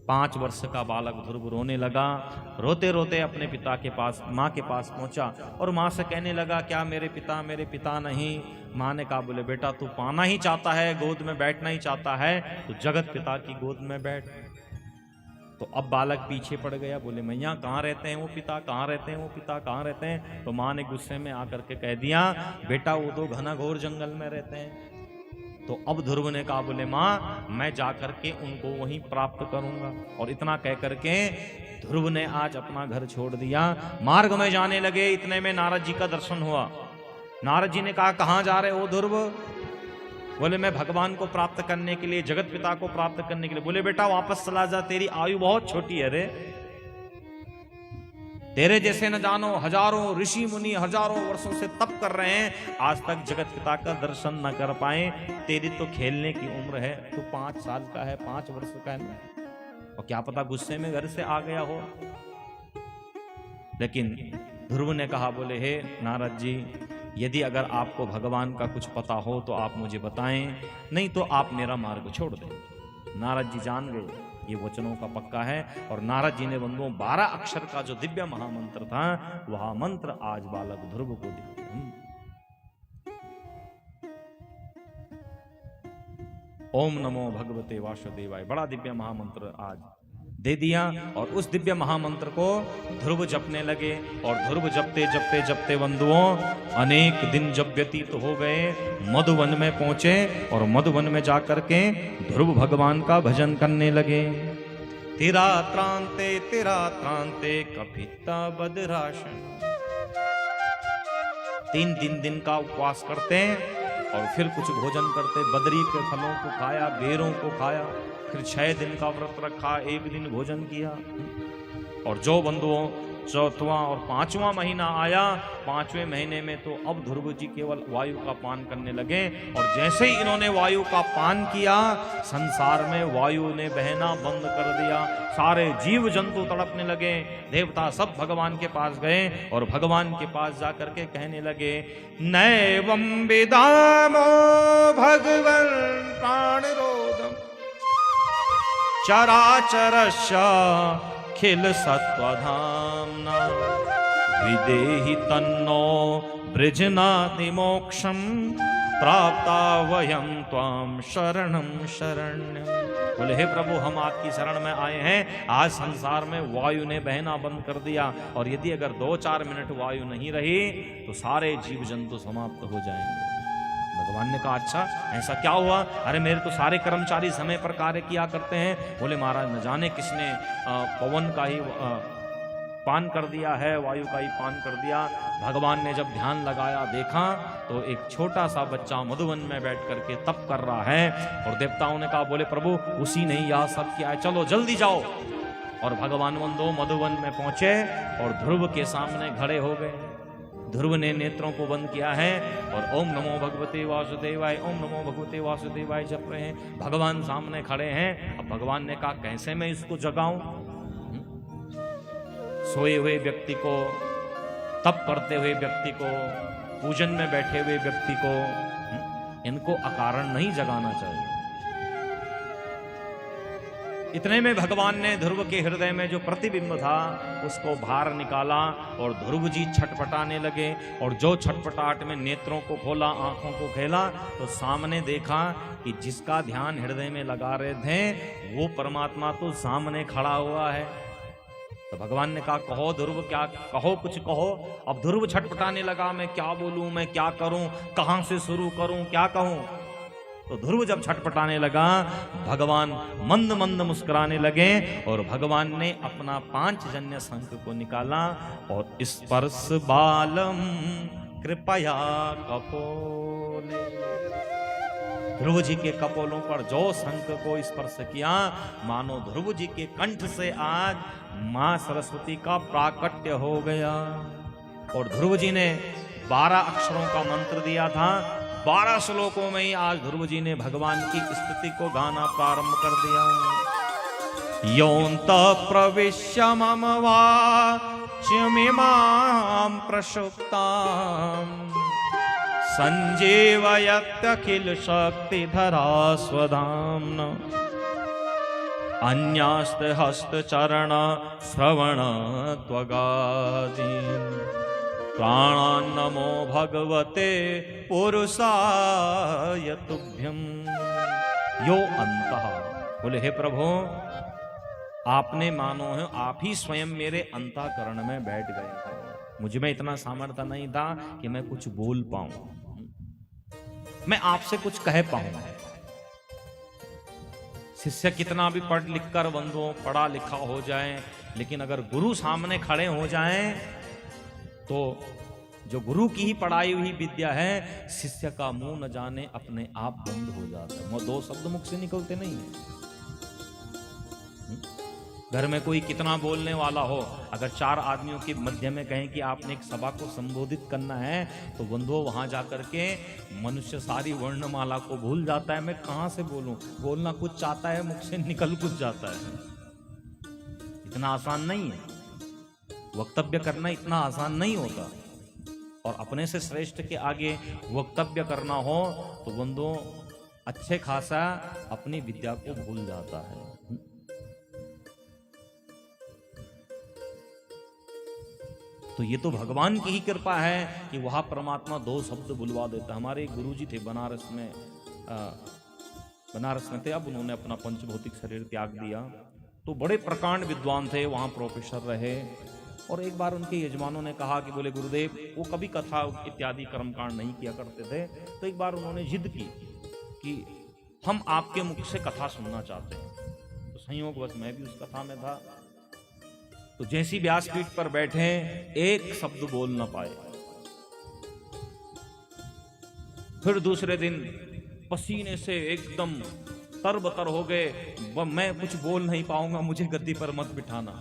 Speaker 1: 5 वर्ष का बालक ध्रुव रोने लगा। रोते रोते अपने पिता के पास, माँ के पास पहुंचा और माँ से कहने लगा क्या मेरे पिता नहीं? माँ ने कहा बोले बेटा तू पाना ही चाहता है, गोद में बैठना ही चाहता है, तो जगत पिता की गोद में बैठ। तो अब बालक पीछे पड़ गया, बोले मैया कहाँ रहते हैं वो पिता, कहाँ रहते हैं वो पिता, कहाँ रहते हैं? तो माँ ने गुस्से में आकर के कह दिया बेटा वो तो घना घोर जंगल में रहते हैं। तो अब ध्रुव ने कहा बोले माँ मैं जाकर के उनको वहीं प्राप्त करूंगा। और इतना कह करके ध्रुव ने आज अपना घर छोड़ दिया। मार्ग में जाने लगे, इतने में नारद जी का दर्शन हुआ। नारद जी ने कहा कहाँ जा रहे हो ध्रुव? बोले मैं भगवान को प्राप्त करने के लिए, जगत पिता को प्राप्त करने के लिए। बोले बेटा वापस चला जा, तेरी आयु बहुत छोटी है रे। तेरे जैसे न जानो हजारों ऋषि मुनि हजारों वर्षों से तप कर रहे हैं, आज तक जगत पिता का दर्शन न कर पाए। तेरी तो खेलने की उम्र है, तू 5 साल का है, 5 वर्ष का है, और क्या पता गुस्से में घर से आ गया हो। लेकिन ध्रुव ने कहा बोले हे नारद जी यदि अगर आपको भगवान का कुछ पता हो तो आप मुझे बताएं, नहीं तो आप मेरा मार्ग छोड़ दें। नारद जी जान गए ये वचनों का पक्का है, और नारद जी ने बंधुओं 12 अक्षर का जो दिव्य महामंत्र था वह मंत्र आज बालक ध्रुव को दिया। ओम नमो भगवते वासुदेवाय, बड़ा दिव्य महामंत्र आज दे दिया। और उस दिव्य महामंत्र को ध्रुव जपने लगे, और ध्रुव जपते जपते जपते बंधुओं अनेक दिन जब व्यतीत हो गए, मधुवन में पहुंचे और मधुवन में जाकर के ध्रुव भगवान का भजन करने लगे। तेरा त्रांते कपिता बदराशन। 3 दिन का उपवास करते और फिर कुछ भोजन करते। बदरी के फलों को खाया, बेरों को खाया, फिर 6 दिन का व्रत रखा, 1 दिन भोजन किया। और जो बंधुओं चौथवा और पांचवा महीना आया। पांचवें महीने में तो अब ध्रुव जी केवल वायु का पान करने लगे, और जैसे ही इन्होंने वायु का पान किया, संसार में वायु ने बहना बंद कर दिया। सारे जीव जंतु तड़पने लगे। देवता सब भगवान के पास गए और भगवान के पास जाकर के कहने लगे, नैवं विदामो भगवन् प्राणरोधम चराचरस्य खिल सत्वधाम्ना विदेहि तन्नो बृजनाति मोक्षम प्राप्ता वयम त्वाम शरणम शरण्यम। बोले हे प्रभु, हम आपकी शरण में आए हैं। आज संसार में वायु ने बहना बंद कर दिया, और यदि अगर 2-4 मिनट वायु नहीं रही तो सारे जीव जंतु समाप्त हो जाएंगे। भगवान ने कहा, अच्छा ऐसा क्या हुआ? अरे मेरे तो सारे कर्मचारी समय पर कार्य किया करते हैं। बोले महाराज, न जाने किसने पवन का ही पान कर दिया है, वायु का ही पान कर दिया। भगवान ने जब ध्यान लगाया, देखा तो एक छोटा सा बच्चा मधुवन में बैठ करके तप कर रहा है। और देवताओं ने कहा, बोले प्रभु, उसी ने यह सब किया है, चलो जल्दी जाओ। और भगवान वंदो मधुवन में पहुंचे और ध्रुव के सामने खड़े हो गए। ध्रुव ने नेत्रों को बंद किया है और ओम नमो भगवते वासुदेवाय, ओम नमो भगवते वासुदेवाय जप रहे हैं। भगवान सामने खड़े हैं। अब भगवान ने कहा, कैसे मैं इसको जगाऊं? सोए हुए व्यक्ति को, तप करते हुए व्यक्ति को, पूजन में बैठे हुए व्यक्ति को, इनको अकारण नहीं जगाना चाहिए। इतने में भगवान ने ध्रुव के हृदय में जो प्रतिबिंब था उसको बाहर निकाला और ध्रुव जी छटपटाने लगे। और जो छटपटाहट में नेत्रों को खोला, आंखों को खेला, तो सामने देखा कि जिसका ध्यान हृदय में लगा रहे थे वो परमात्मा तो सामने खड़ा हुआ है। तो भगवान ने कहा, कहो ध्रुव, क्या कहो, कुछ कहो। अब ध्रुव छटपटाने लगा, मैं क्या बोलूं, मैं क्या करूं, कहां से शुरू करूं, क्या कहूं। तो ध्रुव जब छटपटाने लगा, भगवान मंद मंद मुस्कुराने लगे और भगवान ने अपना 5 जन्य शंख को निकाला और स्पर्श बालम कृपया कपोले। ध्रुव जी के कपोलों पर जो शंख को स्पर्श किया, मानो ध्रुव जी के कंठ से आज मां सरस्वती का प्राकट्य हो गया। और ध्रुव जी ने 12 अक्षरों का मंत्र दिया था। 12 श्लोकों में ही आज ध्रुव जी ने भगवान की स्तुति को गाना प्रारंभ कर दिया। योऽन्त प्रविश्य मम वाच्यमिमां प्रसुप्तां संजीवयत्यखिल शक्तिधरा स्वधाम्ना अन्यास्ते हस्तचरण श्रवण त्वगादीन् प्राणान्नमो भगवते पुरुषाय तुभ्यं। यो अंतः, बोले हे प्रभु, आपने मानो है आप ही स्वयं मेरे अंतःकरण में बैठ गए हैं। मुझ में इतना सामर्थ्य नहीं था कि मैं कुछ बोल पाऊं, मैं आपसे कुछ कह पाऊं। शिष्य कितना भी पढ़ लिख कर बंधुओं पढ़ा लिखा हो जाए, लेकिन अगर गुरु सामने खड़े हो जाएं तो जो गुरु की ही पढ़ाई हुई विद्या है, शिष्य का मुंह न जाने अपने आप बंद हो जाता है। वो 2 शब्द मुख से निकलते नहीं है। घर में कोई कितना बोलने वाला हो, अगर 4 आदमियों के मध्य में कहें कि आपने एक सभा को संबोधित करना है, तो बंधुओं वहां जाकर के मनुष्य सारी वर्णमाला को भूल जाता है। मैं कहां से बोलूं, बोलना कुछ चाहता है, मुख से निकल कुछ जाता है। इतना आसान नहीं है, वक्तव्य करना इतना आसान नहीं होता। और अपने से श्रेष्ठ के आगे वक्तव्य करना हो तो बंधुओं अच्छे खासा अपनी विद्या को भूल जाता है। तो ये तो भगवान की ही कृपा है कि वह परमात्मा 2 शब्द बुलवा देता। हमारे गुरुजी थे बनारस में थे। अब उन्होंने अपना पंचभौतिक शरीर त्याग दिया। तो बड़े प्रकांड विद्वान थे, वहाँ प्रोफेसर रहे। और एक बार उनके यजमानों ने कहा कि बोले गुरुदेव, वो कभी कथा इत्यादि कर्मकांड नहीं किया करते थे। तो एक बार उन्होंने जिद की कि हम आपके मुख से कथा सुनना चाहते हैं। तो संयोगवश मैं भी उस कथा में था। तो जैसी व्यासपीठ पर बैठे, एक शब्द बोल न पाए। फिर दूसरे दिन पसीने से एकदम तरबतर हो गए। मैं कुछ बोल नहीं पाऊंगा, मुझे गद्दी पर मत बिठाना।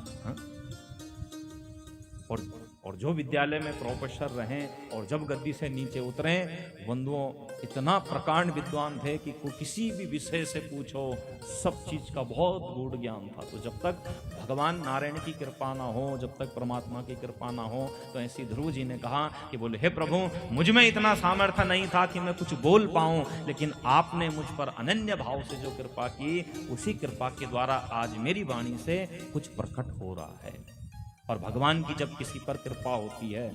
Speaker 1: और जो विद्यालय में प्रोफेसर रहें और जब गद्दी से नीचे उतरें, बंधुओं इतना प्रकांड विद्वान थे कि किसी भी विषय से पूछो सब चीज का बहुत गूढ़ ज्ञान था। तो जब तक भगवान नारायण की कृपा ना हो, जब तक परमात्मा की कृपा ना हो, तो ऐसी ध्रुव जी ने कहा कि बोले हे प्रभु, मुझ में इतना सामर्थ्य नहीं था कि मैं कुछ बोल पाऊं, लेकिन आपने मुझ पर अनन्य भाव से जो कृपा की, उसी कृपा के द्वारा आज मेरी वाणी से कुछ प्रकट हो रहा है। और भगवान की जब किसी पर कृपा होती है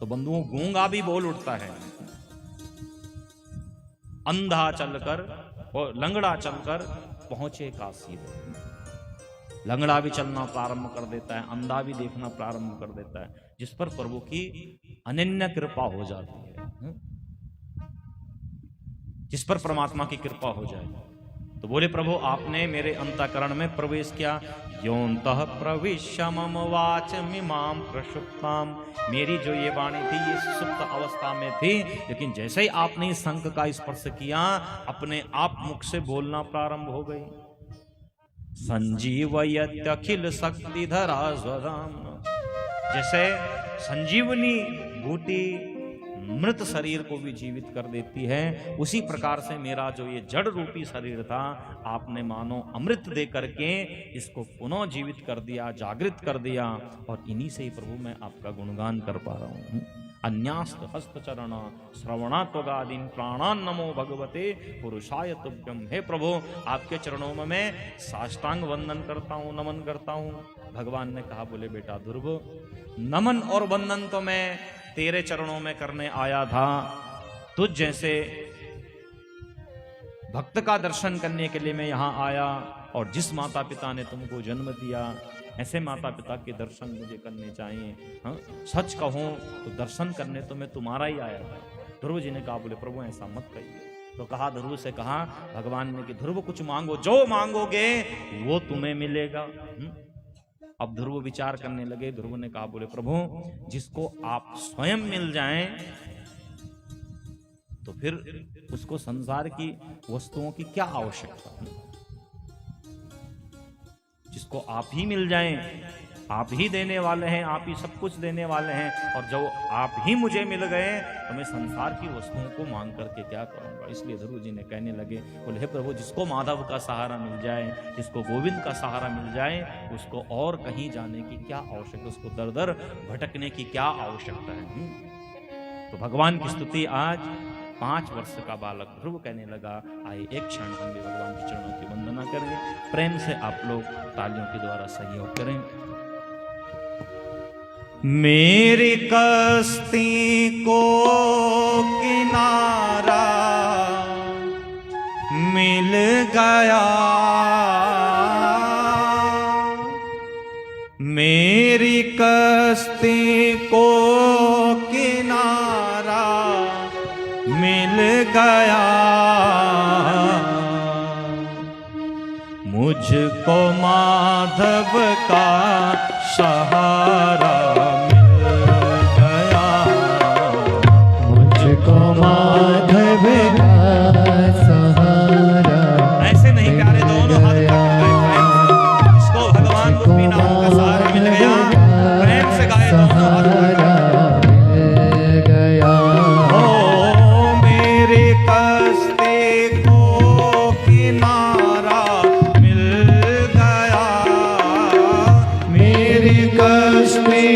Speaker 1: तो बंधुओं गूंगा भी बोल उठता है, अंधा चलकर और लंगड़ा चलकर पहुंचे काशी में। लंगड़ा भी चलना प्रारंभ कर देता है, अंधा भी देखना प्रारंभ कर देता है, जिस पर प्रभु की अनन्य कृपा हो जाती है, जिस पर परमात्मा की कृपा हो जाए। तो बोले प्रभु आपने मेरे अंतःकरण में प्रवेश किया। योन्तः प्रविश्य मम वाचमिमां प्रसुप्तां, मेरी जो ये वाणी थी ये सुप्त अवस्था में थी, लेकिन जैसे ही आपने शंख का स्पर्श किया अपने आप मुख से बोलना प्रारंभ हो गई। संजीवयत्यखिल शक्तिधरा स्वधाम, जैसे संजीवनी बूटी मृत शरीर को भी जीवित कर देती है, उसी प्रकार से मेरा जो ये जड़ रूपी शरीर था आपने मानो अमृत दे करके इसको पुनः जीवित कर दिया, जागृत कर दिया, और इन्हीं से ही प्रभु मैं आपका गुणगान कर पा रहा हूँ। अन्यास्त हस्तचरण श्रवणात्वगादीन प्राणान नमो भगवते पुरुषाय तुभ्यम। हे प्रभु आपके चरणों में मैं साष्टांग वंदन करता हूँ, नमन करता हूँ। भगवान ने कहा बोले बेटा ध्रुव, नमन और वंदन तो मैं तेरे चरणों में करने आया था, तुझ जैसे भक्त का दर्शन करने के लिए मैं यहाँ आया, और जिस माता पिता ने तुमको जन्म दिया ऐसे माता पिता के दर्शन मुझे करने चाहिए। हाँ, सच कहूं तो दर्शन करने तो मैं तुम्हारा ही आया था। ध्रुव जी ने कहा बोले प्रभु ऐसा मत कहिए। तो कहा ध्रुव से कहा भगवान ने कि ध्रुव कुछ मांगो, जो मांगोगे वो तुम्हें मिलेगा। अब ध्रुव विचार करने लगे। ध्रुव ने कहा बोले प्रभु जिसको आप स्वयं मिल जाएं तो फिर उसको संसार की वस्तुओं की क्या आवश्यकता है। जिसको आप ही मिल जाएं, आप ही देने वाले हैं, आप ही सब कुछ देने वाले हैं, और जो आप ही मुझे मिल गए तो मैं संसार की वस्तुओं को मांग करके क्या करूंगा। इसलिए ध्रुव जी ने कहने लगे बोले हे प्रभु जिसको माधव का सहारा मिल जाए, जिसको गोविंद का सहारा मिल जाए, उसको और कहीं जाने की क्या आवश्यकता, उसको दर दर भटकने की क्या आवश्यकता है। तो भगवान की स्तुति आज 5 वर्ष का बालक ध्रुव कहने लगा। आइए एक क्षण हम भी भगवान के चरणों की वंदना करें। प्रेम से आप लोग तालियों के द्वारा सहयोग करें। मेरी कश्ती को किनारा मिल गया, मेरी कश्ती को किनारा मिल गया, मुझको माधव का सहारा मिल गया,
Speaker 2: मुझको माधव का सहारा।
Speaker 1: ऐसे नहीं प्यारे दोनों हाथ इसको भगवान रूपी नाम का सहारा मिल गया। प्रेम से गाए दोनों हाथ
Speaker 2: मिल गया।
Speaker 1: ओ मेरे कश्ती को किनारा मिल गया,
Speaker 2: मेरी कश्ती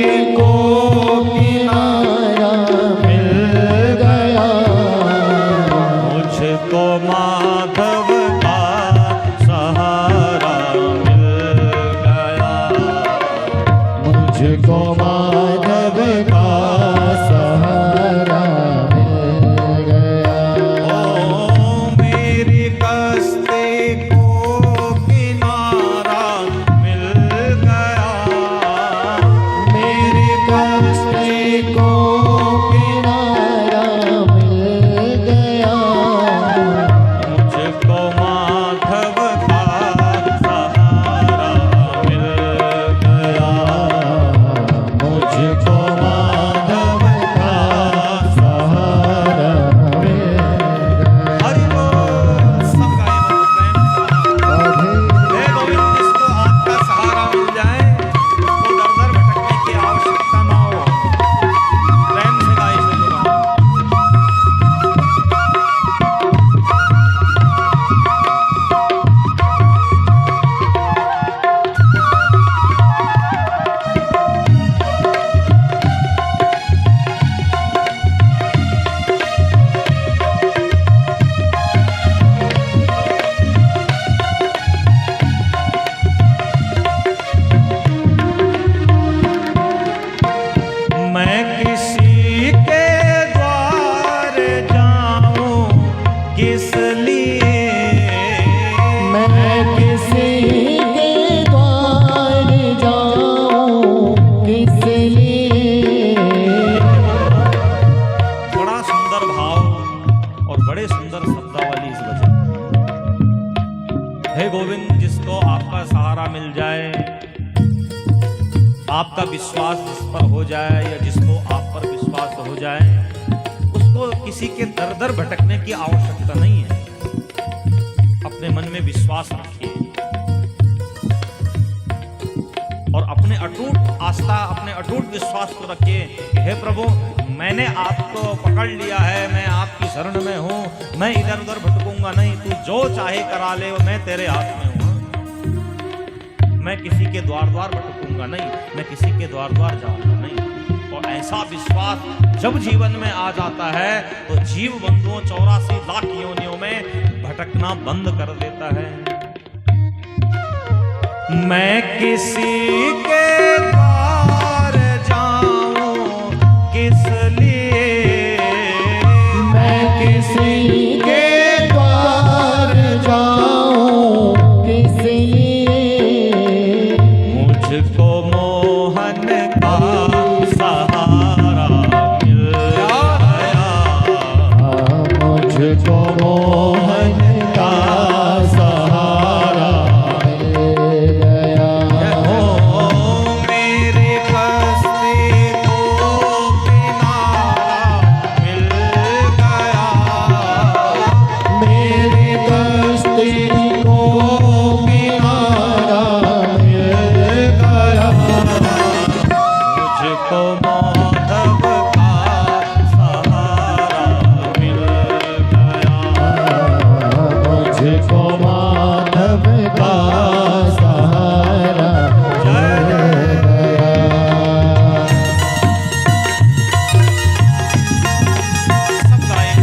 Speaker 1: गोविंद जिसको आपका सहारा मिल जाए, आपका विश्वास जिस पर हो जाए या जिसको आप पर विश्वास हो जाए, उसको किसी के दर दर भटकने की आवश्यकता नहीं है। अपने मन में विश्वास रखिए और अपने अटूट आस्था, अपने अटूट विश्वास को रखिए कि हे प्रभु, मैंने आपको पकड़ लिया है, मैं आपकी शरण में हूं, मैं इधर उधर भटकूंगा नहीं, तू जो चाहे करा ले, मैं तेरे हाथ में हूं। मैं किसी के द्वार द्वार भटकूंगा नहीं, मैं किसी के द्वार द्वार जाऊंगा नहीं। और ऐसा विश्वास जब जीवन में आ जाता है तो जीव बंधुओं 84 लाख योनियों में भटकना बंद कर देता है। मैं किसी के द्वार जाऊं किस लिए,
Speaker 2: मैं किसी के द्वार जाऊं किस लिए,
Speaker 1: मुझको मोहन का सहारा मिल गया,
Speaker 2: मुझको मोहन का सहारा मिल गया।
Speaker 1: ओ मेरी बस्ती को किनारा मिल गया,
Speaker 2: मेरी बस्ती को किनारा मिल गया,
Speaker 1: मुझको माधव का सहारा मिल गया।
Speaker 2: मुझको माधव का सहारा मिल गया।
Speaker 1: सब गाएं।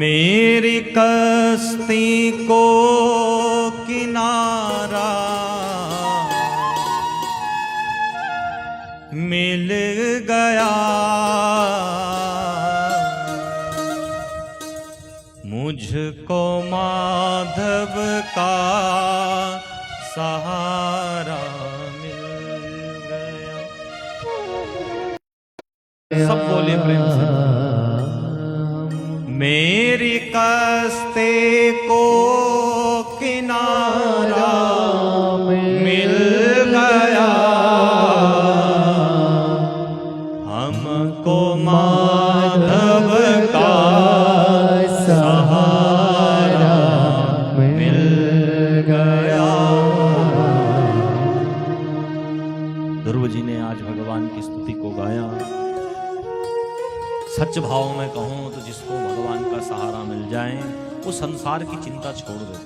Speaker 1: मेरी कश्ती को किनारा मिल गया, मुझको माधव का सहारा मिल गया। सब बोले प्रेम से। मेरी कश्ती को किनारा मिल गया, हमको माधव का सहारा मिल गया। ध्रुव जी ने आज भगवान की स्तुति को गाया। सच भाव में कहूं तो जिसको भगवान का सहारा मिल जाए वो संसार की चिंता छोड़ देता है।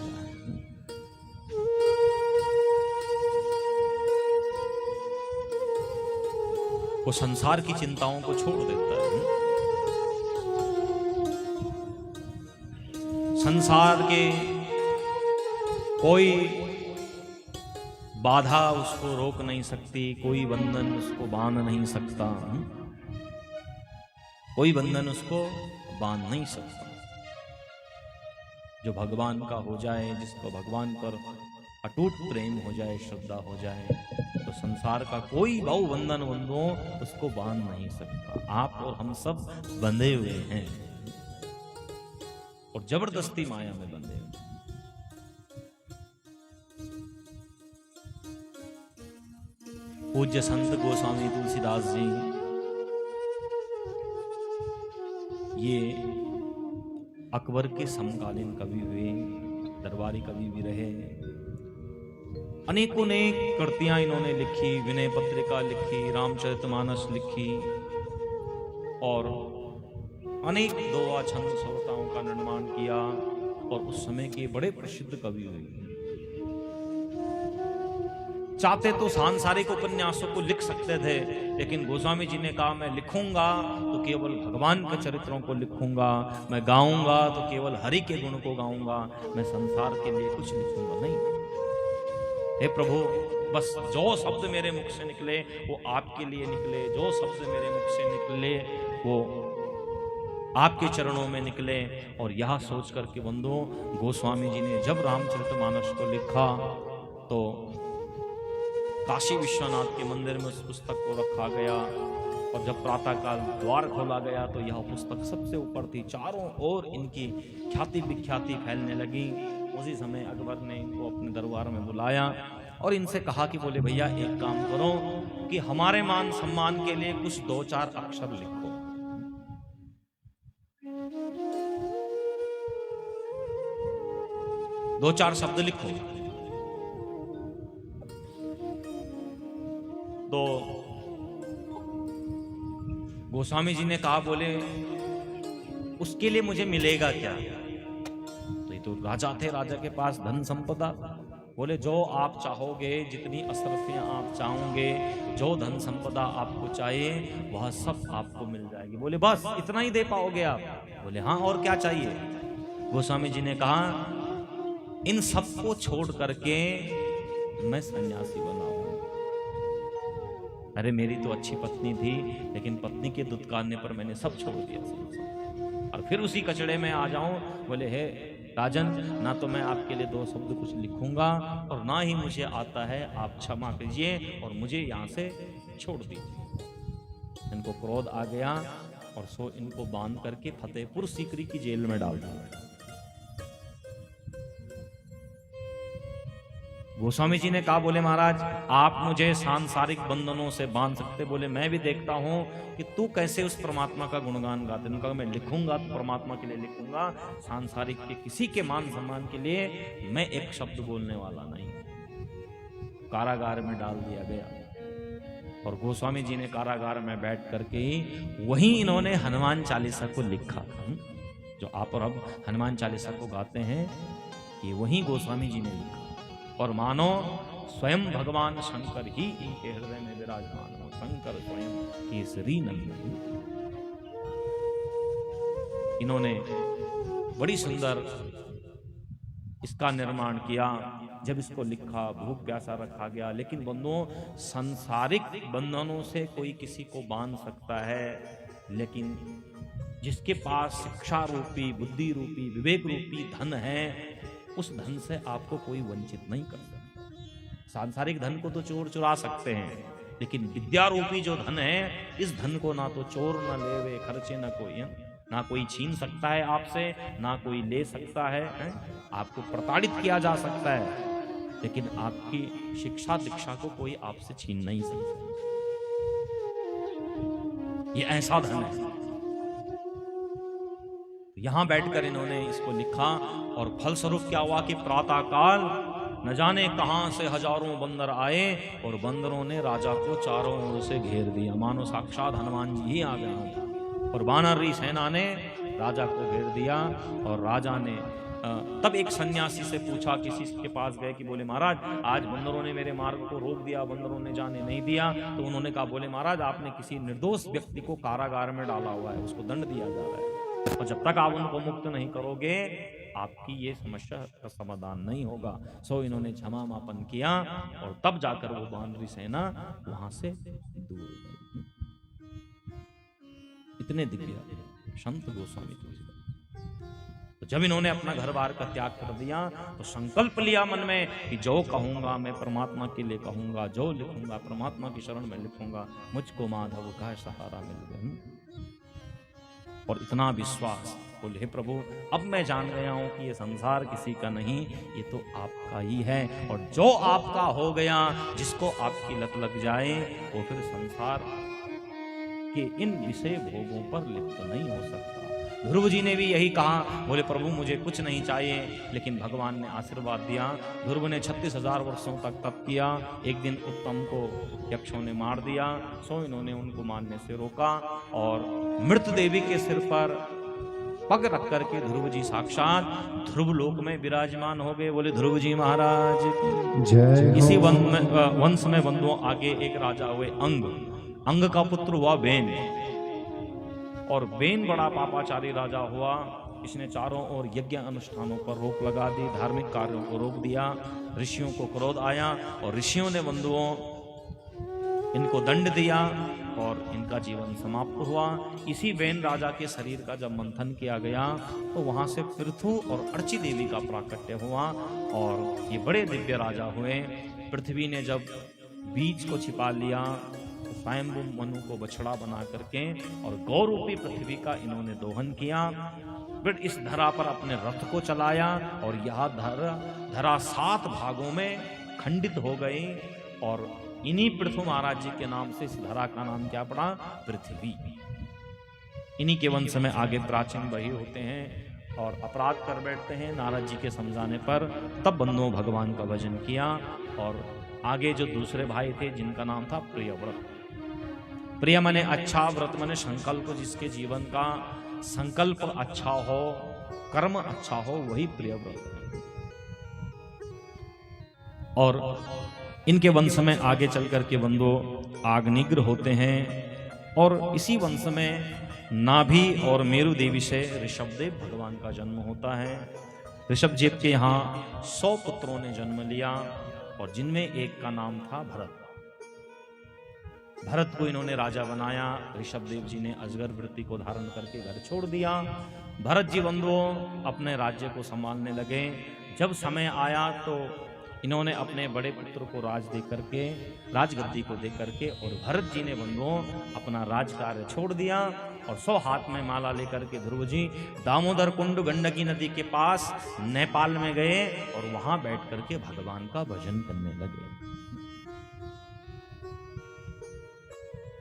Speaker 1: वो संसार की चिंताओं को छोड़ देता है। संसार के कोई बाधा उसको रोक नहीं सकती, कोई बंधन उसको बांध नहीं सकता, कोई बंधन उसको बांध नहीं सकता। जो भगवान का हो जाए, जिसको भगवान पर अटूट प्रेम हो जाए, श्रद्धा हो जाए, तो संसार का कोई बहुबंधन बंधुओं उसको बांध नहीं सकता। आप और हम सब बंधे हुए हैं और जबरदस्ती माया में बंधे हुए। पूज्य संत गोस्वामी तुलसीदास जी ये अकबर के समकालीन कवि हुए, दरबारी कवि भी रहे। अनेकों ने कृतियां इन्होंने लिखी, विनय पत्रिका लिखी, रामचरितमानस लिखी और अनेक दोहा छंद सौताओं का निर्माण किया और उस समय के बड़े प्रसिद्ध कवि हुए। चाहते तो सांसारिक उपन्यासों को लिख सकते थे, लेकिन गोस्वामी जी ने कहा मैं लिखूंगा तो केवल भगवान के चरित्रों को लिखूंगा, मैं गाऊंगा तो केवल हरि के गुण को गाऊंगा, मैं संसार के लिए कुछ लिखूंगा नहीं। हे प्रभु, बस जो शब्द मेरे मुख से निकले वो आपके लिए निकले, जो शब्द मेरे मुख से निकले वो आपके चरणों में निकले। और यह सोच करके बंधुओं, गोस्वामी जी ने जब रामचरितमानस को लिखा तो काशी विश्वनाथ के मंदिर में उस पुस्तक को रखा गया और जब प्रातःकाल द्वार खोला गया तो यह पुस्तक सबसे ऊपर थी। चारों ओर इनकी ख्याति विख्याति फैलने लगी। उसी समय अकबर ने इनको अपने दरबार में बुलाया और इनसे कहा कि बोले भैया एक काम करो कि हमारे मान सम्मान के लिए कुछ 2-4 अक्षर लिखो। दो चार शब्द लिखो। तो गोस्वामी जी ने कहा बोले उसके लिए मुझे मिलेगा क्या? तो ये तो राजा थे, राजा के पास धन संपदा। बोले जो आप चाहोगे, जितनी अशरफियां आप चाहोगे, जो धन संपदा आपको चाहिए वह सब आपको मिल जाएगी। बोले बस इतना ही दे पाओगे आप? बोले हाँ, और क्या चाहिए? गोस्वामी जी ने कहा इन सबको छोड़ करके मैं सन्यासी बना हूं। अरे मेरी तो अच्छी पत्नी थी, लेकिन पत्नी के दुत्कारने पर मैंने सब छोड़ दिया और फिर उसी कचड़े में आ जाऊं। बोले हे राजन, ना तो मैं आपके लिए 2 शब्द कुछ लिखूंगा और ना ही मुझे आता है, आप क्षमा कीजिए और मुझे यहाँ से छोड़ दीजिए। इनको क्रोध आ गया और सो इनको बांध करके फतेहपुर सीकरी की जेल में डाल दिया। गोस्वामी जी ने कहा बोले महाराज आप मुझे सांसारिक बंधनों से बांध सकते, बोले मैं भी देखता हूं कि तू कैसे उस परमात्मा का गुणगान गाते। उनका मैं लिखूंगा तो परमात्मा के लिए लिखूंगा, सांसारिक के किसी के मान सम्मान के लिए मैं एक शब्द बोलने वाला नहीं। कारागार में डाल दिया गया और गोस्वामी जी ने कारागार में बैठ करके ही वहीं इन्होंने हनुमान चालीसा को लिखा। जो आप और अब हनुमान चालीसा को गाते हैं ये वहीं गोस्वामी जी ने लिखा। और मानो स्वयं भगवान शंकर ही इनके हृदय में विराजमान हो। शंकर स्वयं केसरी नंदन। इन्होंने बड़ी सुंदर इसका निर्माण किया। जब इसको लिखा, भूख प्यासा रखा गया। लेकिन बंधुओं, सांसारिक बंधनों से कोई किसी को बांध सकता है, लेकिन जिसके पास शिक्षा रूपी, बुद्धि रूपी, विवेक रूपी धन है, उस धन से आपको कोई वंचित नहीं कर सकता। सांसारिक धन को तो चोर चुरा सकते हैं, लेकिन विद्या रूपी जो धन है, इस धन को ना तो चोर न लेवे खर्चे न कोई, ना कोई छीन सकता है आपसे, ना कोई ले सकता है। आपको प्रताड़ित किया जा सकता है, लेकिन आपकी शिक्षा दीक्षा को कोई आपसे छीन नहीं सकता। ये ऐसा धन है। यहां बैठकर इन्होंने इसको लिखा और फलस्वरूप क्या हुआ कि प्रातःकाल न जाने कहां से हजारों बंदर आए और बंदरों ने राजा को चारों ओर से घेर दिया। मानो साक्षात हनुमान जी ही आ गए और वानरी सेना ने राजा को घेर दिया। और राजा ने तब एक सन्यासी से पूछा, किसी के पास गए कि बोले महाराज, आज बंदरों ने मेरे मार्ग को रोक दिया, बंदरों ने जाने नहीं दिया। तो उन्होंने कहा, बोले महाराज, आपने किसी निर्दोष व्यक्ति को कारागार में डाला हुआ है, उसको दंड दिया जा रहा है, और जब तक आप उनको मुक्त नहीं करोगे, आपकी ये समस्या का समाधान नहीं होगा। सो इन्होंने क्षमा मापन किया और तब जाकर वो वानरी सेना वहां से दूर गई। इतने दिव्य संत गोस्वामी तुलसीदास। तो जब इन्होंने अपना घर बार का त्याग कर दिया, तो संकल्प लिया मन में कि जो कहूंगा मैं परमात्मा के लिए कहूंगा, जो लिखूंगा परमात्मा की शरण में लिखूंगा, मुझको माधव का सहारा मिल गया। और इतना विश्वास, बोले हे प्रभु, अब मैं जान गया हूं कि ये संसार किसी का नहीं, ये तो आपका ही है। और जो आपका हो गया, जिसको आपकी लत लग जाए, वो फिर संसार कि इन विषय भोगों पर लिप्त नहीं हो सकता। ध्रुव जी ने भी यही कहा, बोले प्रभु मुझे कुछ नहीं चाहिए, लेकिन भगवान ने आशीर्वाद दिया। ध्रुव ने 36,000 वर्षों तक तप किया। एक दिन उत्तम को यक्षों ने मार दिया। सो इन्होंने उनको मारने से रोका और मृत देवी के सिर पर पग रख करके ध्रुव जी साक्षात ध्रुव लोक में विराजमान हो गए। बोले ध्रुव जी महाराज की
Speaker 2: जय।
Speaker 1: इसी वंश में बंधुओं आगे एक राजा हुए अंग का पुत्र हुआ बेन, और बेन बड़ा पापाचारी राजा हुआ। इसने चारों ओर यज्ञ अनुष्ठानों पर रोक लगा दी, धार्मिक कार्यों को रोक दिया। ऋषियों को क्रोध आया और ऋषियों ने बंधुओं इनको दंड दिया और इनका जीवन समाप्त हुआ। इसी बेन राजा के शरीर का जब मंथन किया गया, तो वहां से पृथु और अर्ची देवी का प्राकट्य हुआ और ये बड़े दिव्य राजा हुए। पृथ्वी ने जब बीज को छिपा लिया, स्वयंभू मनु को बछड़ा बना करके और गौ रूपी पृथ्वी का इन्होंने दोहन किया। फिर इस धरा पर अपने रथ को चलाया और यह धरा 7 भागों में खंडित हो गई। और इन्हीं पृथु महाराज जी के नाम से इस धरा का नाम क्या पड़ा? पृथ्वी। इन्हीं के वंश में आगे प्राचीन वही होते हैं और अपराध कर बैठते हैं नारद जी के समझाने पर। तब बंधुओं भगवान का भजन किया और आगे जो दूसरे भाई थे जिनका नाम था प्रियव्रत। प्रिय मने अच्छा, व्रत मने संकल्प, जिसके जीवन का संकल्प अच्छा हो, कर्म अच्छा हो, वही प्रियव्रत। और इनके वंश में आगे चलकर के बंधु आग्निग्र होते हैं और इसी वंश में नाभि और मेरु देवी से ऋषभदेव भगवान का जन्म होता है। ऋषभदेव के यहाँ 100 पुत्रों ने जन्म लिया और जिनमें एक का नाम था भरत। भरत को इन्होंने राजा बनाया। ऋषभदेव जी ने अजगर वृत्ति को धारण करके घर छोड़ दिया। भरत जी बंधुओं अपने राज्य को संभालने लगे। जब समय आया तो इन्होंने अपने बड़े पुत्र को राज दे करके, राजगद्दी को दे करके, और भरत जी ने बंधुओं अपना राज कार्य छोड़ दिया और 100 हाथ में माला लेकर के ध्रुव जी दामोदर कुंड गंडकी नदी के पास नेपाल में गए और वहां बैठ करके भगवान का भजन करने लगे।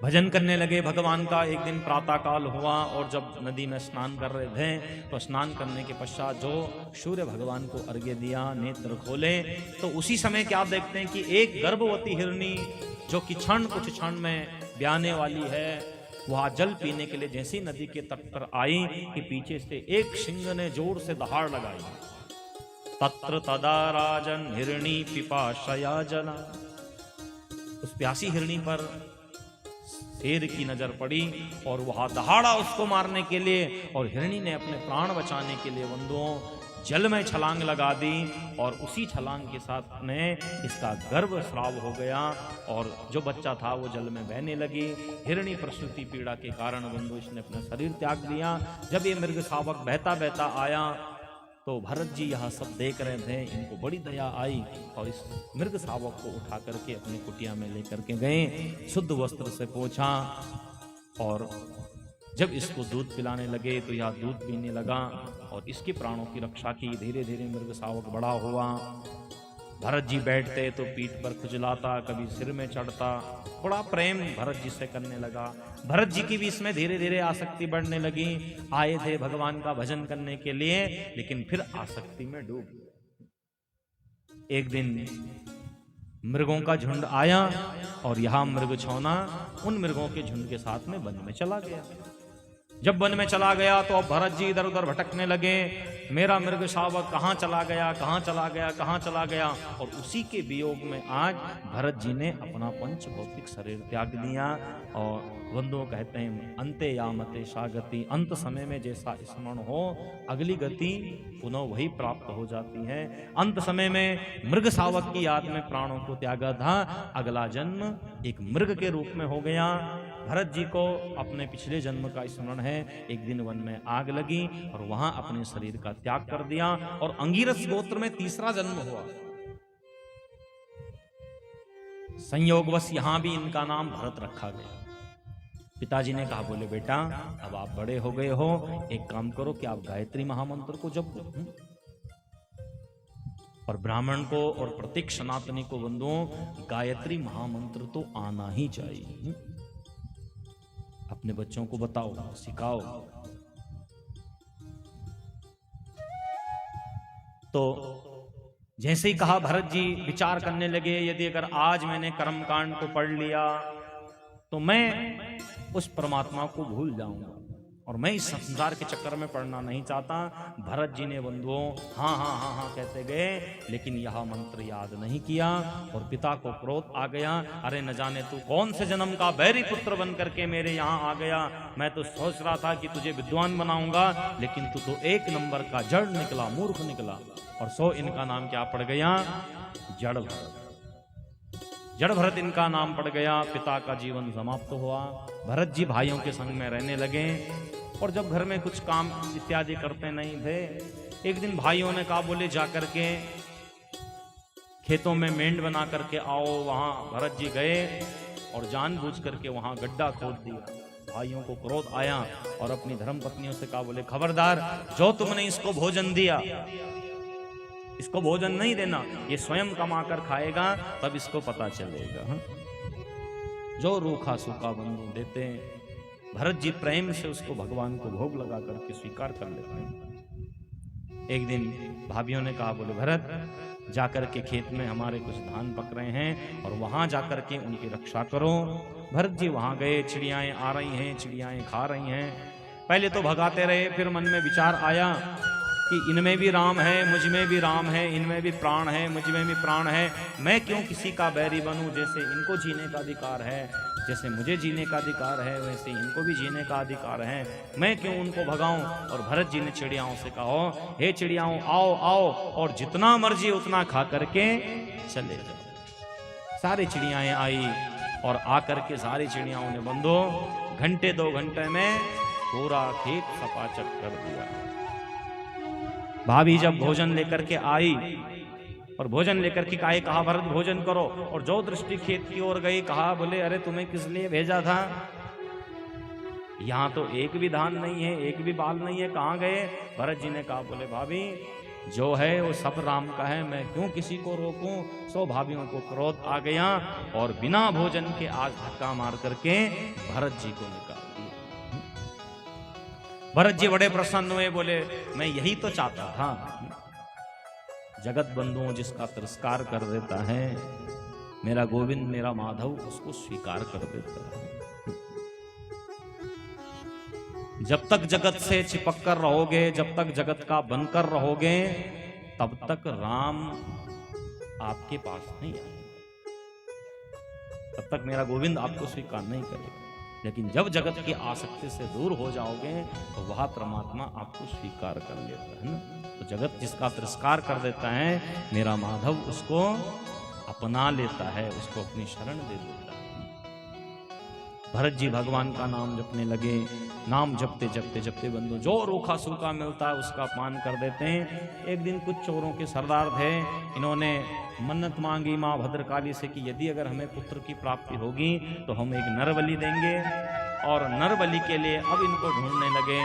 Speaker 1: भजन करने लगे भगवान का। एक दिन प्रातः काल हुआ और जब नदी में स्नान कर रहे थे, तो स्नान करने के पश्चात जो सूर्य भगवान को अर्घ्य दिया, नेत्र खोले, तो उसी समय क्या देखते हैं कि एक गर्भवती हिरनी जो कि कुछ क्षण में ब्याने वाली है, वह जल पीने के लिए जैसी नदी के तट पर आई कि पीछे से एक सिंह ने जोर से दहाड़ लगाई। तत्र तदा राजन हिरणी पिपाशया जना। उस प्यासी हिरणी पर शेर की नजर पड़ी और वहां दहाड़ा उसको मारने के लिए, और हिरणी ने अपने प्राण बचाने के लिए बंधुओं जल में छलांग लगा दी, और उसी छलांग के साथ में इसका गर्भ स्राव हो गया और जो बच्चा था वो जल में बहने लगी। हिरणी प्रसूति पीड़ा के कारण बंधु इसने अपना शरीर त्याग दिया। जब ये मृग शावक बहता बहता आया तो भरत जी यह सब देख रहे थे, इनको बड़ी दया आई और इस मृग शावक को उठा करके अपनी कुटिया में लेकर के गए, शुद्ध वस्त्र से पोंछा, और जब इसको दूध पिलाने लगे तो यह दूध पीने लगा और इसके प्राणों की रक्षा की। धीरे धीरे मृग शावक बड़ा हुआ। भरत जी बैठते तो पीठ पर खुजलाता, कभी सिर में चढ़ता, बड़ा प्रेम भरत जी से करने लगा। भरत जी की भी इसमें धीरे धीरे आसक्ति बढ़ने लगी। आए थे भगवान का भजन करने के लिए, लेकिन फिर आसक्ति में डूब गए। एक दिन मृगों का झुंड आया और यहां मृग छौना उन मृगों के झुंड के साथ में वन में चला गया। जब वन में चला गया तो अब भरत जी इधर उधर भटकने लगे, मेरा मृग शावक कहाँ चला गया, कहाँ चला गया, कहाँ चला गया। और उसी के वियोग में आज भरत जी ने अपना पंच भौतिक शरीर त्याग दिया। और बंधुओं कहते हैं अंते यामते सा गति, अंत समय में जैसा स्मरण हो अगली गति पुनः वही प्राप्त हो जाती है। अंत समय में मृग शावक की याद में प्राणों को त्यागा था, अगला जन्म एक मृग के रूप में हो गया। भरत जी को अपने पिछले जन्म का स्मरण है। एक दिन वन में आग लगी और वहां अपने शरीर का त्याग कर दिया और अंगिरस गोत्र में तीसरा जन्म हुआ। संयोगवश यहां भी इनका नाम भरत रखा गया। पिताजी ने कहा, बोले बेटा अब आप बड़े हो गए हो, एक काम करो कि आप गायत्री महामंत्र को जप दो। और ब्राह्मण को और प्रत्येक सनातनी को बंधुओं गायत्री महामंत्र तो आना ही चाहिए। अपने बच्चों को बताओ, सिखाओ। तो जैसे ही कहा भरत जी विचार करने लगे, यदि अगर आज मैंने कर्मकांड को पढ़ लिया तो मैं उस परमात्मा को भूल जाऊंगा और मैं इस संसार के चक्कर में पड़ना नहीं चाहता। भरत जी ने बंधुओं हाँ हाँ हाँ हाँ कहते गए, लेकिन यह मंत्र याद नहीं किया और पिता को क्रोध आ गया। अरे न जाने तू कौन से जन्म का बैरी पुत्र बन करके मेरे यहाँ आ गया। मैं तो सोच रहा था कि तुझे विद्वान बनाऊंगा, लेकिन तू तो एक नंबर का जड़ निकला, मूर्ख निकला। और सो इनका नाम क्या पड़ गया? जड़ भरत। जड़ भरत इनका नाम पड़ गया। पिता का जीवन समाप्त हुआ। भरत जी भाइयों के संग में रहने लगे और जब घर में कुछ काम इत्यादि करते नहीं थे, एक दिन भाइयों ने कहा, बोले जा करके खेतों में मेंढ बना करके आओ। वहां भरत जी गए और जानबूझ करके वहां गड्ढा खोद दिया। भाइयों को क्रोध आया और अपनी धर्म पत्नियों से कहा, बोले खबरदार, जो तुमने इसको भोजन दिया इसको भोजन नहीं देना, ये स्वयं कमा कर खाएगा तब इसको पता चलेगा। जो रूखा सूखा बंधु देते हैं, भरत जी प्रेम से उसको भगवान को भोग लगा करके स्वीकार कर लेते हैं। एक दिन भाभियों ने कहा, बोले भरत जाकर के खेत में हमारे कुछ धान पक रहे हैं और वहां जाकर के उनकी रक्षा करो। भरत जी वहां गए। चिड़ियाएं आ रही हैं, चिड़ियाएं खा रही हैं। पहले तो भगाते रहे, फिर मन में विचार आया कि इनमें भी राम है, मुझ में भी राम है, इनमें भी प्राण है, मुझ में भी प्राण है। मैं क्यों किसी का बैरी बनूं? जैसे इनको जीने का अधिकार है, जैसे मुझे जीने का अधिकार है, वैसे इनको भी जीने का अधिकार है। मैं क्यों उनको भगाऊं? और भरत जी ने चिड़ियाओं से कहा, हे चिड़ियाओं आओ आओ और जितना मर्जी उतना खा करके चले जाओ। सारी चिड़ियाएं आई और आकर के सारी चिड़ियाओं ने बंधो घंटे 2 घंटे में पूरा खेत सपाचक कर दिया। भाभी जब भोजन लेकर के आई और भोजन लेकर के कहा, भरत भोजन करो। और जो दृष्टि खेत की ओर गई, कहा, बोले अरे तुम्हें किस लिए भेजा था? यहाँ तो एक भी धान नहीं है, एक भी बाल नहीं है, कहाँ गए? भरत जी ने कहा, बोले भाभी जो है वो सब राम का है, मैं क्यों किसी को रोकूं? सो भाभियों को क्रोध आ गया और बिना भोजन के आज धक्का मार करके भरत जी को निकाल। भरत जी बड़े प्रसन्न हुए, बोले मैं यही तो चाहता था। जगत बंधुओं जिसका तिरस्कार कर देता है, मेरा गोविंद मेरा माधव उसको स्वीकार कर देता है। जब तक जगत से चिपक कर रहोगे, जब तक जगत का बनकर रहोगे, तब तक राम आपके पास नहीं आएगा, तब तक मेरा गोविंद आपको स्वीकार नहीं करेगा। लेकिन जब जगत की आसक्ति से दूर हो जाओगे तो वह परमात्मा आपको स्वीकार कर लेता है ना। तो जगत जिसका तिरस्कार कर देता है, मेरा माधव उसको अपना लेता है, उसको अपनी शरण दे देता है। भरत जी भगवान का नाम जपने लगे, नाम जपते जपते जपते बंधु जो रूखा सूखा मिलता है उसका पान कर देते हैं। एक दिन कुछ चोरों के सरदार थे, इन्होंने मन्नत मांगी माँ भद्रकाली से कि यदि अगर हमें पुत्र की प्राप्ति होगी तो हम एक नर बलि देंगे, और नर बलि के लिए अब इनको ढूंढने लगे।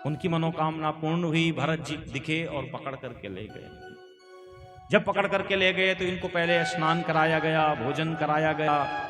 Speaker 1: उनकी मनोकामना पूर्ण हुई, भरत जी दिखे और पकड़ करके ले गए। जब पकड़ करके ले गए तो इनको पहले स्नान कराया गया, भोजन कराया गया,